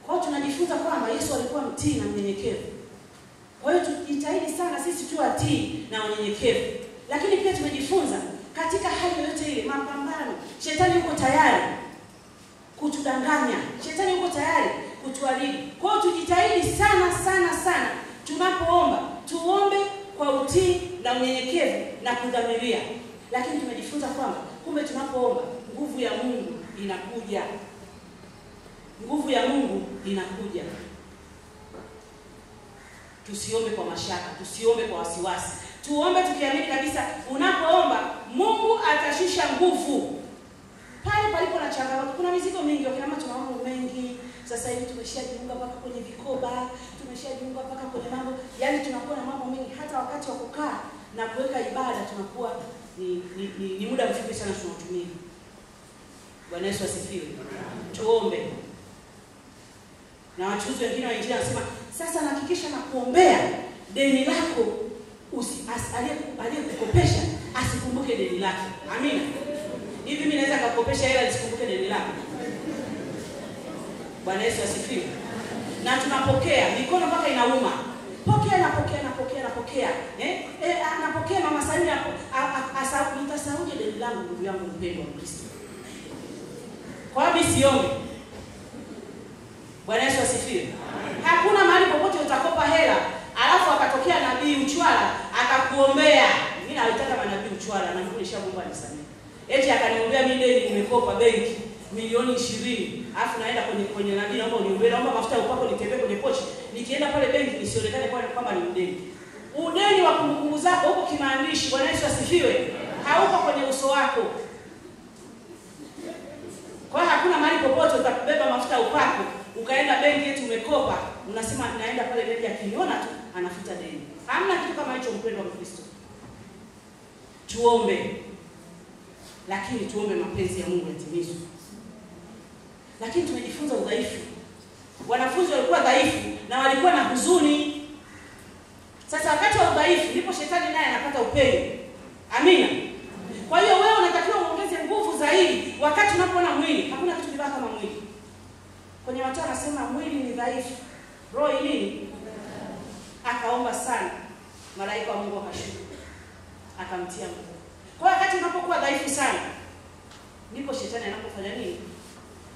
Kwa tunajifunza kwamba Yesu alikuwa mtii na mnyenyekevu. Kwa hiyo tujitahidi sana sisi tu watii na unyenyekevu. Lakini pia tumejifunza katika hali yote ile mapambano, shetani yuko tayari kutudanganya. Shetani yuko tayari kutuharibu. Kwa hiyo tujitahidi sana tunapoomba, tuombe kwa utii na unyenyekevu na kudhamiria. Lakini tumejifunza kwamba kumbe tunapoomba nguvu ya Mungu inakuja. Nguvu ya Mungu inakuja. Tusiombe kwa mashaka, tusiombe kwa wasiwasi. Tuombe tukiamini kabisa unapoomba Mungu atashusha nguvu. Pale palipo na changamoto, kuna mizigo mingi, kama tuna mambo mengi. Sasa hivi tumeshajiunga mpaka kwenye vikoba, tumeshajiunga mpaka kwenye mambo, yani tunakuwa na mambo mengi, hata wakati wa kukaa na kuweka ibada tunakuwa ni muda mfupi sana tunatumia. Bwana Yesu asifiwe. Tuombe. Na wachuuzi wengine wa Injili wanasema, sasa nahakikisha na kuombea deni lako aliyekukopesha asikumbuke deni lako. Amina. Hivi mimi naweza kukopesha hela nisikumbuke deni lako? Bwana Yesu asifiwe. Na tunapokea mikono mpaka inauma. Pokea. Anapokea mama Samia hapo nitasauje deni langu ndugu yangu mpendwa wa Kristo. Kwa hiyo siombe. Bwana Yesu asifiwe. Hakuna mahali popote utakopa hela alafu akatokea nabii uchwala akakuombea. Mimi naitaka manabii uchwala na Mungu nishaomba nisamee. Eti akaniombea mimi deni nimekopa benki milioni 20. Alafu naenda kwenye nabii naomba uniombee, naomba mafuta upako nitembee kwenye pochi. Nikienda pale benki nisionekane kwamba ni mdeni. Udeni wa kumbukumbu zako huko kimaandishi. Bwana Yesu asifiwe. Hauko kwenye uso wako. Kwa hiyo hakuna mahali popote utakubeba mafuta upako ukaenda benki eti umekopa, unasema naenda pale benki akiniona tu anafuta deni. Hamna kitu kama hicho mpendwa wa Kristo. Tuombe. Lakini tuombe mapenzi ya Mungu yatimizwe. Lakini tumejifunza udhaifu. Wanafunzi walikuwa dhaifu na walikuwa na huzuni. Sasa wakati wa udhaifu ndipo shetani naye anapata upenyo. Amina. Kwa hiyo wewe unatakiwa uongeze nguvu zaidi wakati unapoona mwili. Hakuna kitu kibaya kama mwili. Kwenye watu anasema mwili ni dhaifu, roho nini? Akaomba sana. Malaika wa Mungu akashuka. Akamtia nguvu. Kwa wakati unapokuwa dhaifu sana, ndipo shetani anapofanya nini?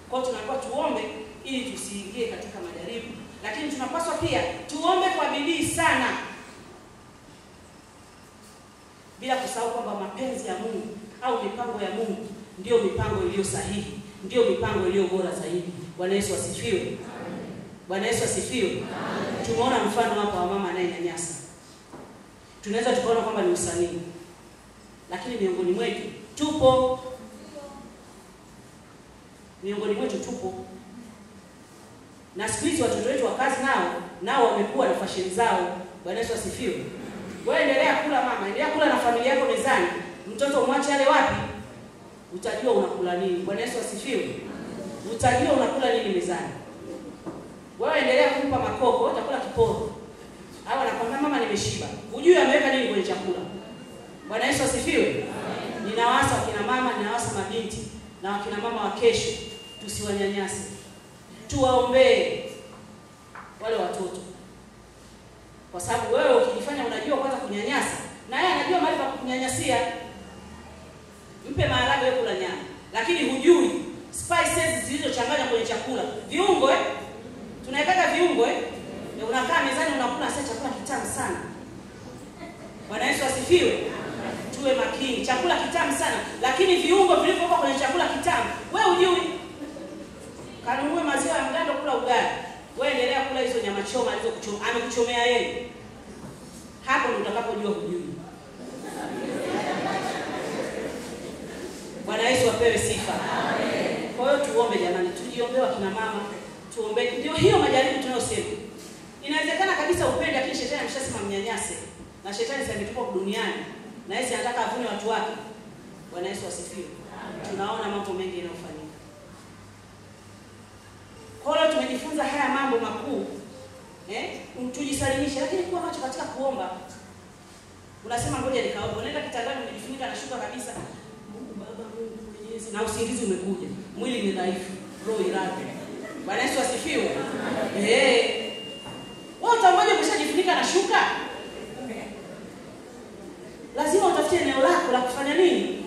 Kwa hiyo tunakuwa tuombe ili tusiingie katika majaribu. Lakini tunapaswa pia tuombe kwa bidii sana. Bila kusahau kwamba mapenzi ya Mungu au mipango ya Mungu ndio mipango iliyo sahihi, ndio mipango iliyo bora zaidi. Bwana Yesu asifiwe. Bwana Yesu asifiwe. Tumeona mfano hapa wa mama anayenyanyasa. Tunaweza tukaona kwamba ni usanii. Lakini miongoni mwetu tupo. Na siku hizi watoto wetu wa kazi nao wamekuwa na fashion zao. Bwana Yesu asifiwe. Wewe endelea kula mama, endelea kula na familia yako mezani. Mtoto mwache ale wapi? Utajua unakula nini. Bwana Yesu asifiwe. Utajua unakula nini mezani. Wewe endelea kumpa makoko, utakula kiporo. Au anakwambia mama nimeshiba. Hujui ameweka nini kwenye chakula. Bwana Yesu asifiwe. Ninawasa wakina mama, ninawasa mabinti na wakina mama wa kesho, tusiwanyanyase. Tuwaombee wale watoto. Kwa sababu wewe ukijifanya unajua kwanza kunyanyasa, na yeye anajua mahali pa kunyanyasia. Mpe maharagwe wewe kula nyama, lakini hujui spices zilizochanganywa kwenye chakula. Viungo tunaweka viungo unakaa mezani unakula sasa chakula kitamu sana. Bwana Yesu asifiwe. Tuwe makini. Chakula kitamu sana, lakini viungo vilivyokuwa kwenye chakula kitamu, wewe hujui. Kanunue maziwa ya mgando kula ugali. Wewe endelea kula hizo nyama choma amekuchomea yeye. Hapo ndio utakapojua hujui. Bwana Yesu apewe sifa. Amen. Kwa hiyo tuombe jamani, tujiombee wakina mama, tuombe. Ndio hiyo majaribu tunayosema. Inawezekana kabisa upende, lakini shetani ameshasema mnyanyase. Na shetani sasa ametupa duniani na yeye anataka avune watu wake. Bwana Yesu asifiwe. Tunaona mambo mengi yanayofanyika. Kwa hiyo tumejifunza haya mambo makuu. Tujisalimishe, lakini kuwa macho katika kuomba. Unasema ngoja nikaombe. Unaenda kitandani umejifunika na shuka kabisa. Mungu Baba, Mungu Mwenyezi, na usingizi umekuja. Mwili ni dhaifu, roho iradi. Bwana Yesu asifiwe. Wewe utangoje kushajifunika na shuka? Lazima utafute eneo lako la kufanya nini?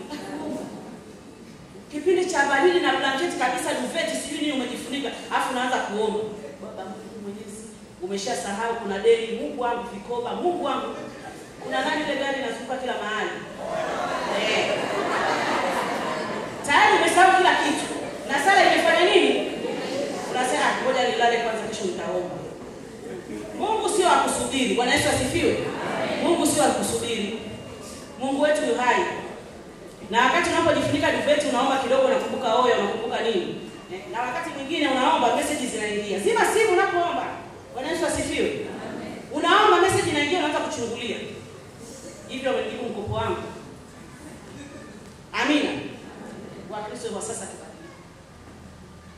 Kipindi cha baridi na blanketi kabisa, duveti sijui nini umejifunika, afu unaanza kuomba. Baba Mungu Mwenyezi, umeshasahau kuna deni, Mungu wangu vikoba, Mungu wangu. Kuna nani ile gari inazunguka kila mahali? Tayari umesahau kila kitu. Na sala imefanya nini? Unasema ngoja nilale kwanza kesho nitaomba. Mungu sio akusubiri. Bwana Yesu asifiwe. Mungu sio akusubiri. Mungu wetu yu hai. Na wakati unapojifunika duveti unaomba kidogo, unakumbuka oyo, unakumbuka nini? Na wakati mwingine unaomba message zinaingia. Zima simu unapoomba. Bwana Yesu asifiwe. Unaomba message inaingia, unaanza kuchungulia. Hivyo wamejibu mkopo wangu. Amina. Wakristo wa sasa tubadilike.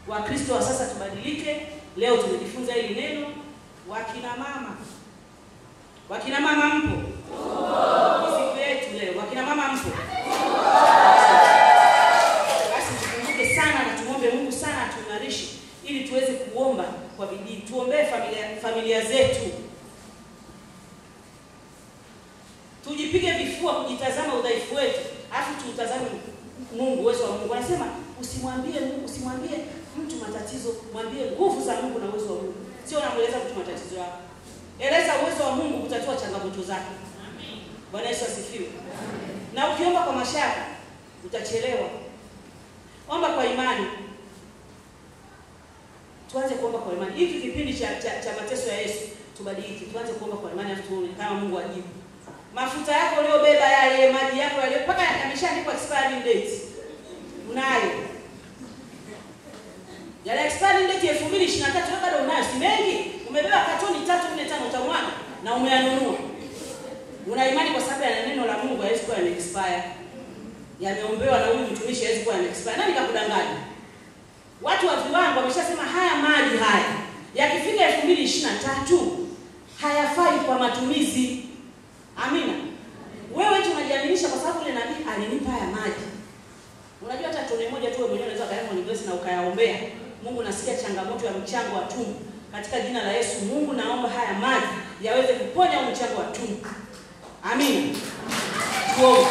Wakristo wa sasa tubadilike. Leo tumejifunza hili neno. Wakina mama mpo? Siku yetu leo. Wakina mama mpo? Basi tukumbuke sana na tumuombe Mungu sana atuimarishe ili tuweze kuomba kwa bidii. Tuombee familia zetu. Tujipige vifua kujitazama udhaifu wetu, afu tutazame Mungu, uwezo wa Mungu. Anasema usimwambie mtu matatizo, mwambie nguvu za Mungu na uwezo wa Mungu. Sio unamueleza mtu matatizo yako. Eleza uwezo wa Mungu kutatua changamoto zako. Amen. Bwana Yesu asifiwe. Amen. Na ukiomba kwa mashaka utachelewa. Omba kwa imani. Tuanze kuomba kwa imani. Hiki kipindi cha mateso ya Yesu tubadilike. Tuanze kuomba kwa imani, afu tuone kama Mungu ajibu. Mafuta yako uliyobeba yale, maji yako yale, mpaka yameshaandikwa expiring date. Unayo. Yale expiring date 2023 wewe bado unayo, si mengi. Umebeba katoni 3, 4, 5 utamwaga na umeyanunua. Una imani kwa sababu ya neno la Mungu haiwezi kuwa expire. Yameombewa na huyu mtumishi haiwezi kuwa expire. Nani kakudanganya? Watu wa viwango wameshasema haya maji haya yakifika 2023 hayafai kwa matumizi. Amina. Wewe tunajiaminisha kwa sababu ile nabii alinipa haya maji. Unajua hata tone moja tu wewe mwenyewe unaweza kaenda kwenye glasi na ukayaombea. Mungu, nasikia changamoto ya mchango wa tumbo. Katika jina la Yesu, Mungu naomba haya maji yaweze kuponya mchango wa tumbo. Amina. Tuombe.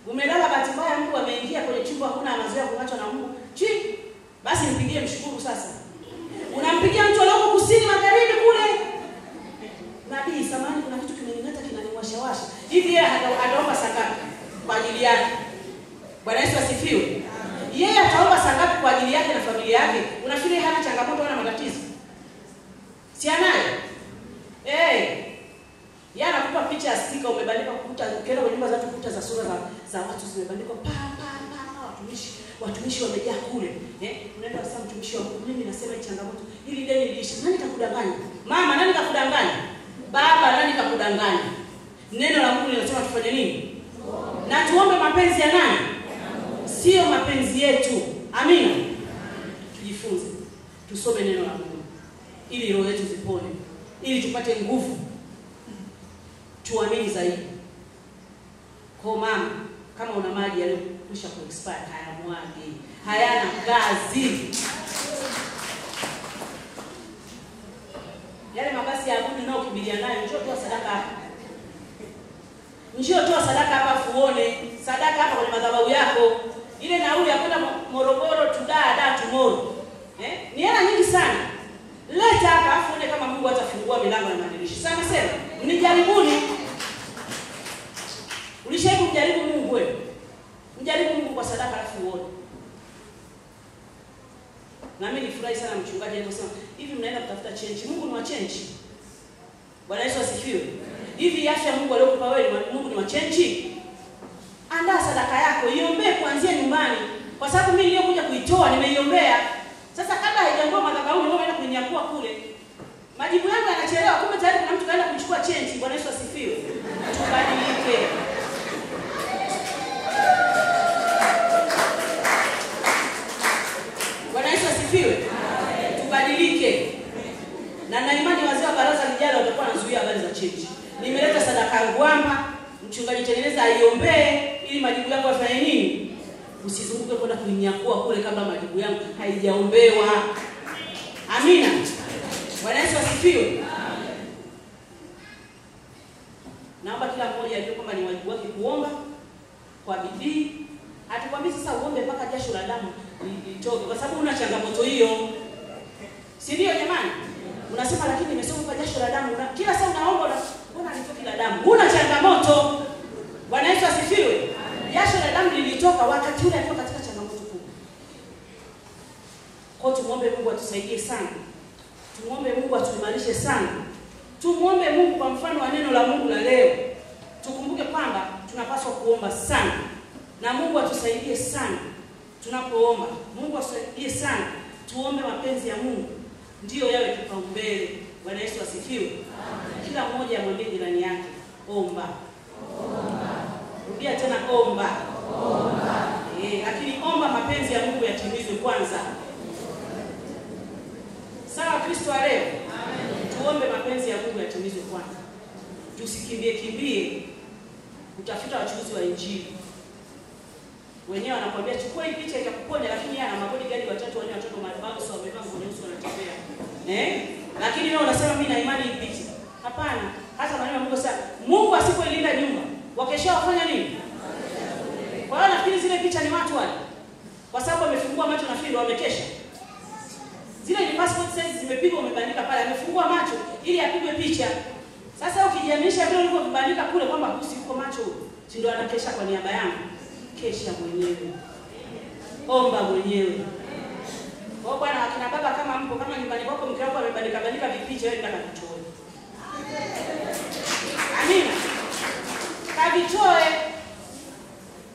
Umelala bahati mbaya, Mungu ameingia kwenye chumba, huna mazoea kuachwa na Mungu. Basi mpigie mshukuru sasa. Unampigia mtu aliyoko kusini magharibi kule. Nabii, samahani kuna kitu kimeningata kinaniwashawasha. Hivi yeye ataomba sangapi kwa ajili yake? Bwana Yesu asifiwe. Yeye ataomba sangapi kwa ajili yake na familia yake? Unafikiri hana changamoto wala matatizo? Si anayo? Yeye anakupa picha ya stika umebandikwa kukuta, ukienda kwenye nyumba za watu kukuta za sura za watu zimebandikwa watumishi wamejaa kule. Unaenda sasa mtumishi wangu, mimi nasema hii changamoto, hili deni liisha. Nani kakudanganya? Mama, nani kakudanganya? Baba, nani kakudanganya? Neno la Mungu linasema tufanye nini? Na tuombe mapenzi ya nani? Sio mapenzi yetu. Amina. Tujifunze. Tusome neno la Mungu ili roho yetu zipone, ili tupate nguvu. tuamini zaidi. Kwa mama, kama una maji yaliyokwisha kuexpire, hayamwage, hayana gazi. Yale mabasi ya abudu nao kibilia nayo, njoo toa sadaka hapa. Njoo toa sadaka hapa fuone, sadaka hapa kwenye madhabahu yako. Ile nauli ya kwenda Morogoro to da tomorrow. Ni hela nyingi sana. Leta hapa afuone kama Mungu atafungua milango na madirisha. Sasa sema, mnijaribuni. Ulishawahi kumjaribu Mungu wewe? Mjaribu Mungu kwa sadaka alafu uone. Na mimi nifurahi sana mchungaji aliyosema, hivi mnaenda kutafuta change. Mungu ni wa change. Bwana Yesu asifiwe. Hivi afya Mungu aliyokupa wewe, Mungu ni wa change. Andaa sadaka yako, iombee kuanzia nyumbani. Kwa sababu mimi niliyokuja kuitoa nimeiombea. Sasa kabla haijaondoka madhabahu ndio naenda kunyakua kule. Majibu yangu yanachelewa, kumbe tayari kuna mtu kaenda kuchukua change. Bwana Yesu asifiwe. Tubadilike. Bwana Yesu asifiwe. Tubadilike. Na imani wazee wa baraza lijalo watakuwa wanazuia habari za change. Nimeleta sadaka yangu hapa, mchungaji tengeneza aiombee ili majibu yangu afanye nini? Usizunguke kwenda kuinyakua kule kabla majibu yangu haijaombewa. Amina. Bwana Yesu asifiwe. Naomba kila mmoja ajue kwamba ni wajibu wake kuomba kwa bidii. Hatukwambii sasa uombe mpaka jasho la damu litoke kwa sababu una changamoto hiyo. Si ndio jamani? Unasema lakini nimesoma kwa jasho la damu. Kila saa unaomba mbona litoki la damu? Una changamoto. Bwana Yesu asifiwe. Jasho la damu lilitoka wakati ule alikuwa katika changamoto kubwa. Kwa tumuombe Mungu atusaidie sana. Tumuombe Mungu atuimarishe sana. Tumuombe Mungu kwa mfano wa neno la Mungu la leo. Tukumbuke kwamba tunapaswa kuomba sana. Na Mungu atusaidie sana. Tunapoomba, Mungu atusaidie sana. Tuombe mapenzi ya Mungu ndio yawe kipaumbele. Bwana Yesu asifiwe. Kila mmoja amwambie jirani yake, omba. Omba. Rudia tena omba. Omba. Lakini omba mapenzi ya Mungu yatimizwe kwanza. Sawa Kristo wa leo? Amen. Tuombe mapenzi ya Mungu yatimizwe kwanza. Tusikimbie kutafuta wachuuzi wa injili. Wenyewe wanakuambia chukua hii picha itakuponya, lakini yeye ana mabodyguard watatu wanne watoto mababu sio wamevaa nguo nyeusi wanatembea. Lakini wewe unasema mimi na imani hii picha. Hapana. Hata maneno ya Mungu sasa, Mungu asipoilinda nyumba, wakesha wafanya nini? Kwa hiyo nafikiri zile picha ni watu wale. Kwa sababu wamefungua macho nafikiri wamekesha. Zile ni passport size zimepigwa umebandika pale, amefungua macho ili apigwe picha. Sasa ukijiaminisha vile ulivyobandika kule kwamba husi uko macho, si ndio anakesha kwa niaba yangu? Kesha mwenyewe. Omba mwenyewe. Kwa bwana akina baba kama mpo kama nyumbani kwako mke wako amebandika vipicha wewe ndaka kutoa. Amina. Kavitoe.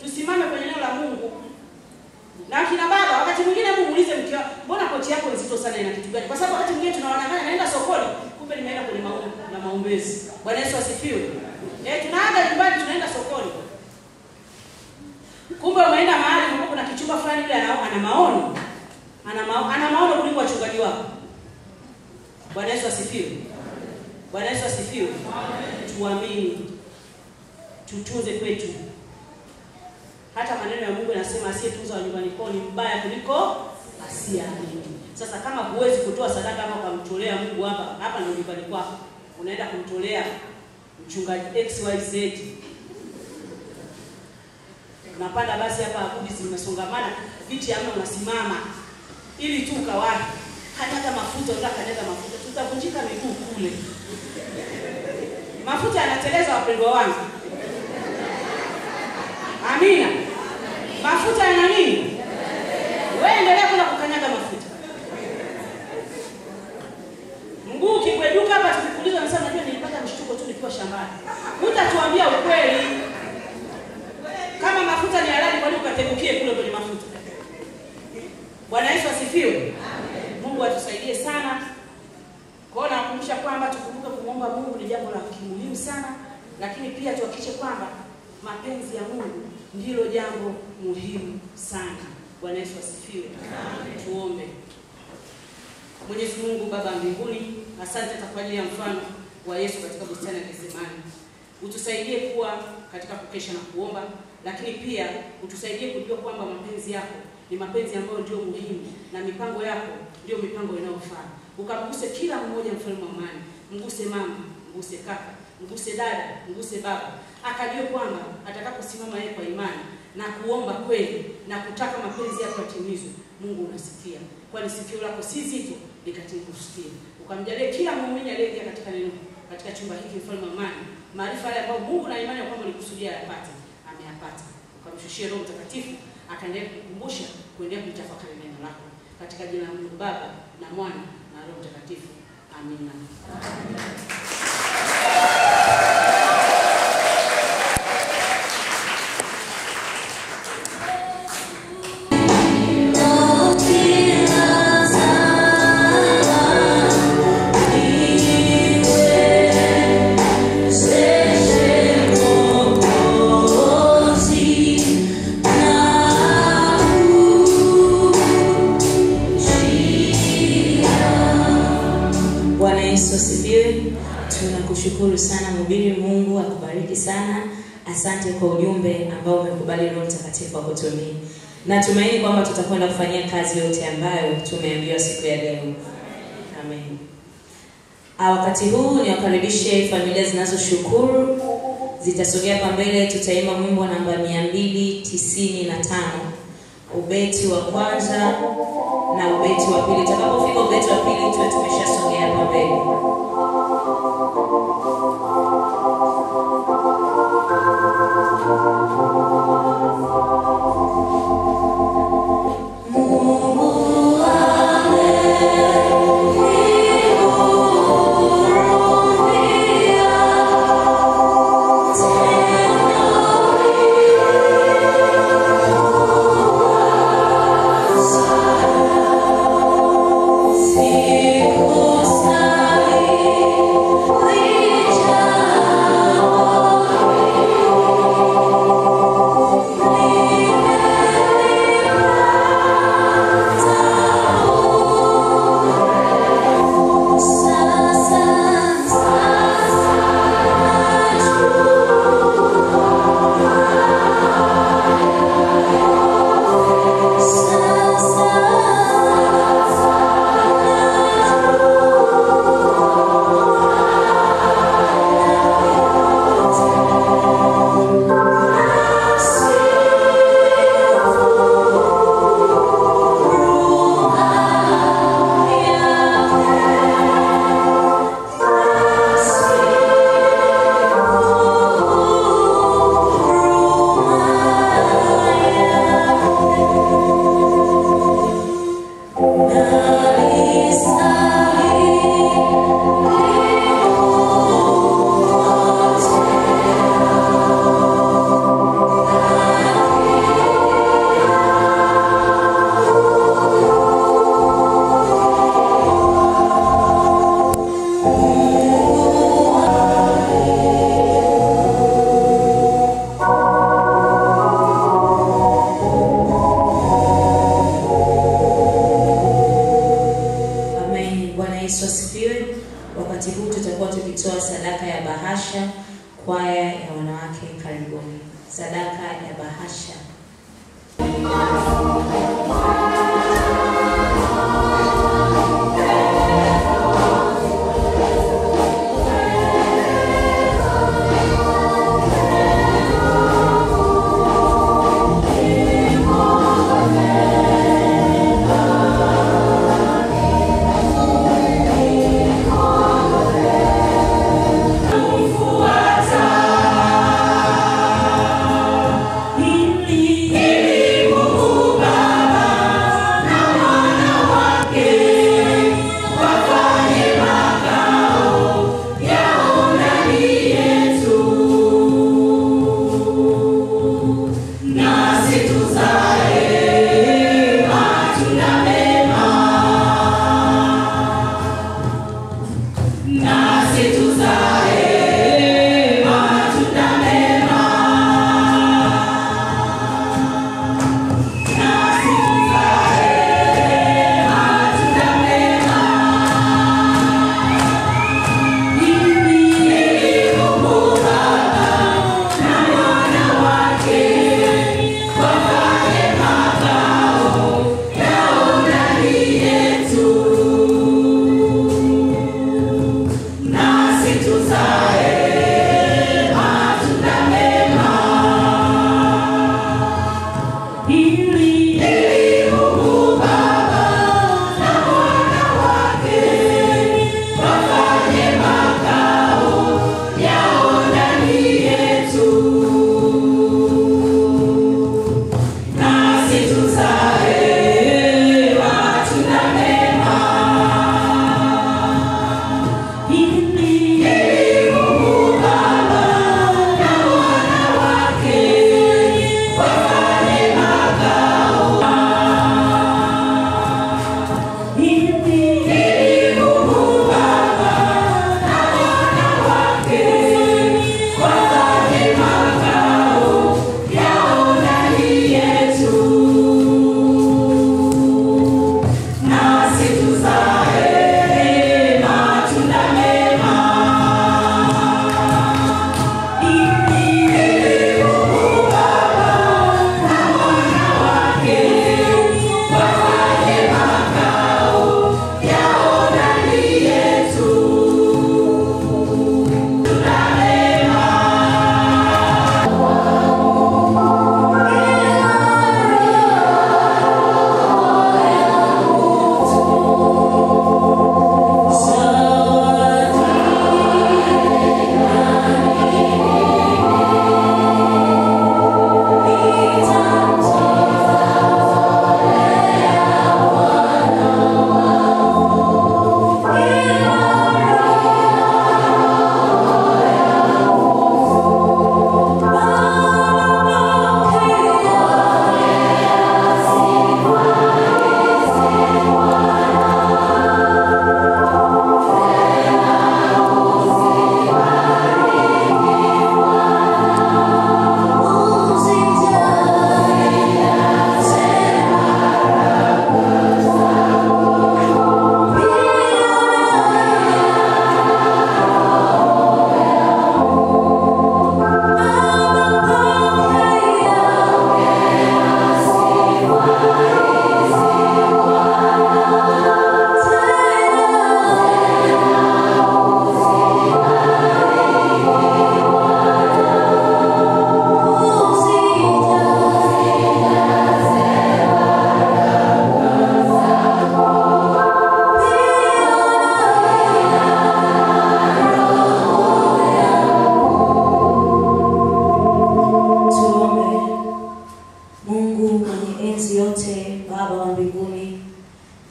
Tusimame kwenye neno la Mungu. Na kina baba wakati mwingine Mungu muulize mke wako, mbona pochi yako nzito sana ina kitu gani? Kwa sababu wakati mwingine tunaona naenda sokoni, kumbe nimeenda kwenye maombezi. Bwana Yesu asifiwe. Tunaenda nyumbani tunaenda sokoni. Kumbe umeenda mahali ambapo kuna kichumba fulani bila ana maono. Ana maono kuliko wachungaji wako. Bwana Yesu asifiwe. Bwana Yesu asifiwe. Amen. Tuamini. Tutunze kwetu. Hata maneno ya Mungu yanasema asiyetunza nyumbani kwao ni mbaya kuliko asiyeamini. Sasa kama huwezi kutoa sadaka hapa kumtolea Mungu hapa ndio nyumbani kwako. Unaenda kumtolea mchungaji XYZ. Unapanda basi hapa akudi zimesongamana, viti hamna unasimama ili tu ukawahi. Kanyaga mafuta, kanyaga mafuta. Tutavunjika miguu kule. Mafuta yanateleza wapendwa wangu. Amina. Mafuta yana nini? Wewe endelea kula kukanyaga mafuta. Mguu kikweduka hapa tukikuuliza nasema najua nilipata mshtuko tu nikiwa shambani. Utatuambia ukweli. Kama mafuta ni halali kwa nini ukategukie kule kwenye mafuta? Bwana Yesu asifiwe. Amen. Mungu atusaidie sana. Kwa hiyo nakumbusha kwamba tukumbuke kumwomba Mungu ni jambo la muhimu sana, lakini pia tuhakikishe kwamba mapenzi ya Mungu ndilo jambo muhimu sana. Bwana Yesu asifiwe. Amen. Tuombe. Mwenyezi Mungu Baba mbinguni, asante kwa ajili ya mfano wa Yesu katika bustani ya Gethsemane. utusaidie kuwa katika kukesha na kuomba, lakini pia utusaidie kujua kwamba mapenzi yako ni mapenzi ambayo ndio muhimu na mipango yako ndio mipango inayofaa. Ukamguse kila mmoja, mfalme wa amani. Mguse mama, mguse kaka, mguse dada, mguse baba, akajue kwamba atakaposimama yeye kwa imani na kuomba kweli na kutaka mapenzi yako yatimizwe, Mungu unasikia, kwani sikio lako si zito likatini kusikia. Ukamjalie kila muumini aliyeingia katika neno, katika chumba hiki, mfalme wa amani, maarifa yale ambayo Mungu na imani kwamba ulikusudia yapate, ameyapata. Ukamshushie Roho Mtakatifu akaendelea kukumbusha kuendelea kutafakari neno lako, katika jina la Mungu Baba na Mwana na Roho Mtakatifu. Amina. Tunakushukuru sana mhubiri, Mungu akubariki sana. Asante kwa ujumbe ambao umekubali Roho Mtakatifu akutumie. Natumaini kwamba tutakwenda kufanyia kazi yote ambayo tumeambiwa siku ya leo. Amen. Wakati huu ni wakaribishe familia zinazoshukuru, zitasogea hapa mbele. Tutaimba mwimbo namba 295, ubeti wa kwanza na ubeti wa pili. Tutakapofika ubeti wa pili tuwe tumeshasogea hapa mbele. Mungu Baba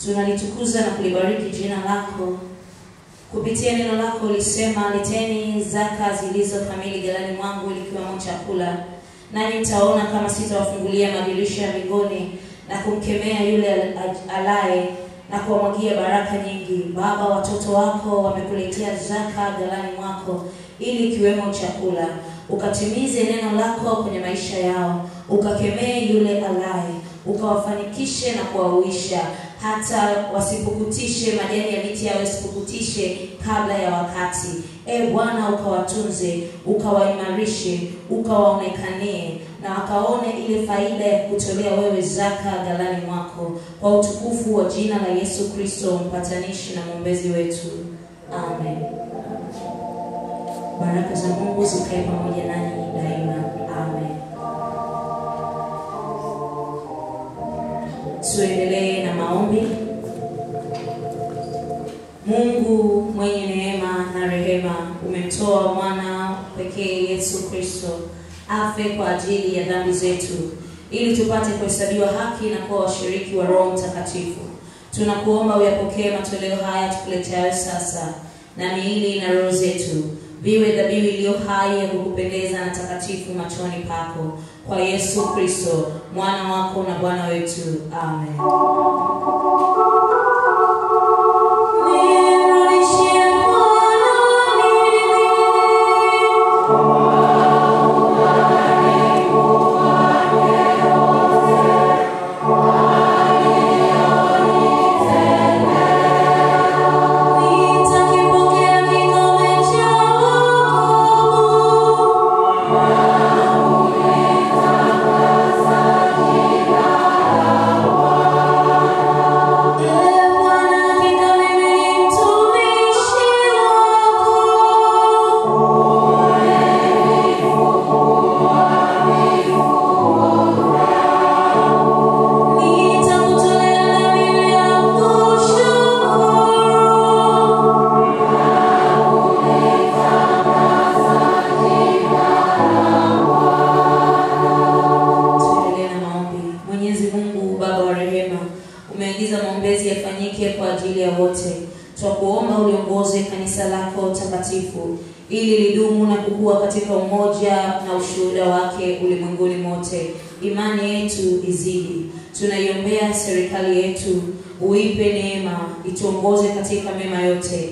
tunalitukuza na kulibariki jina lako. Kupitia neno lako ulisema, leteni zaka zilizo kamili ghalani mwangu likiwemo chakula, nani mtaona kama sitawafungulia madirisha ya mbinguni na kumkemea yule alaye na kuwamwagia baraka nyingi. Baba, watoto wako wamekuletea zaka ghalani mwako ili kiwemo chakula. Ukatimize neno lako kwenye maisha yao, ukakemee yule alaye, ukawafanikishe na kuwahuisha, hata wasipukutishe majani ya miti yao, wasipukutishe kabla ya wakati. Bwana, ukawatunze, ukawaimarishe, ukawaonekanie na wakaone ile faida ya kutolea wewe zaka ghalani mwako, kwa utukufu wa jina la Yesu Kristo, mpatanishi na mwombezi wetu. Amen. Baraka za Mungu zikae pamoja nanyi daima. Amen. Tuendelee na maombi. Mungu mwenye neema na rehema, umemtoa mwana pekee Yesu Kristo afe kwa ajili ya dhambi zetu, ili tupate kuhesabiwa haki na kuwa washiriki wa Roho Mtakatifu. Tunakuomba uyapokee matoleo haya tukuletea sasa, na miili na roho zetu viwe dhabihu iliyo hai ya kukupendeza na takatifu machoni pako, kwa Yesu Kristo mwana wako na Bwana wetu. Amen. Mtakatifu, ili lidumu na kukua katika umoja na ushuhuda wake ulimwenguni mote. Imani yetu izidi. Tunaiombea serikali yetu, uipe neema, ituongoze katika mema yote.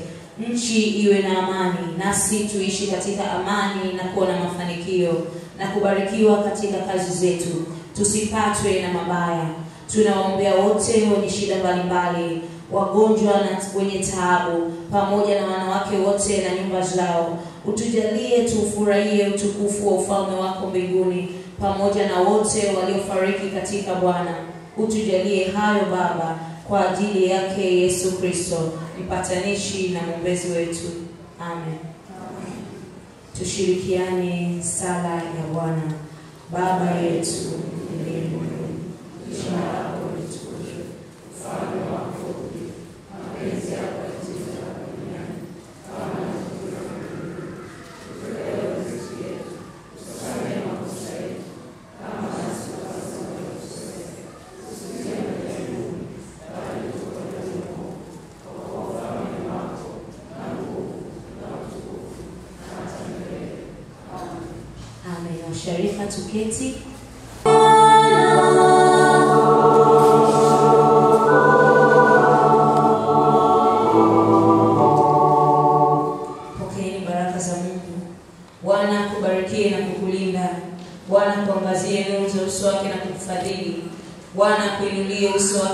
Nchi iwe na amani, nasi tuishi katika amani na kuwa na mafanikio na kubarikiwa katika kazi zetu. Tusipatwe na mabaya. Tunawaombea wote wenye shida mbalimbali, wagonjwa na wenye taabu, pamoja na wanawake wote na nyumba zao. Utujalie tufurahie utukufu wa ufalme wako mbinguni, pamoja na wote waliofariki katika Bwana. Utujalie hayo Baba, kwa ajili yake Yesu Kristo, mpatanishi na mwombezi wetu. Amen. Tushirikiane sala ya Bwana. Baba yetu uliye mbinguni, jina lako litukuzwe, ufalme wako uje, mapenzi yako yatimizwe duniani kama mbinguni. Tupe riziki yetu, tusamehe makosa yetu kama nasi tunasamehe waliotukosea, usitie majaribuni, bali utuokoe na mwovu, kwa kuwa ufalme ni wako na nguvu na utukufu na hata milele. Amen. Amen. Washarika tuketi. Pokeeni baraka za Mungu. Bwana akubarikie na kukulinda. Bwana akuangazie nuru za uso wake na kukufadhili. Bwana akuinulie uso wake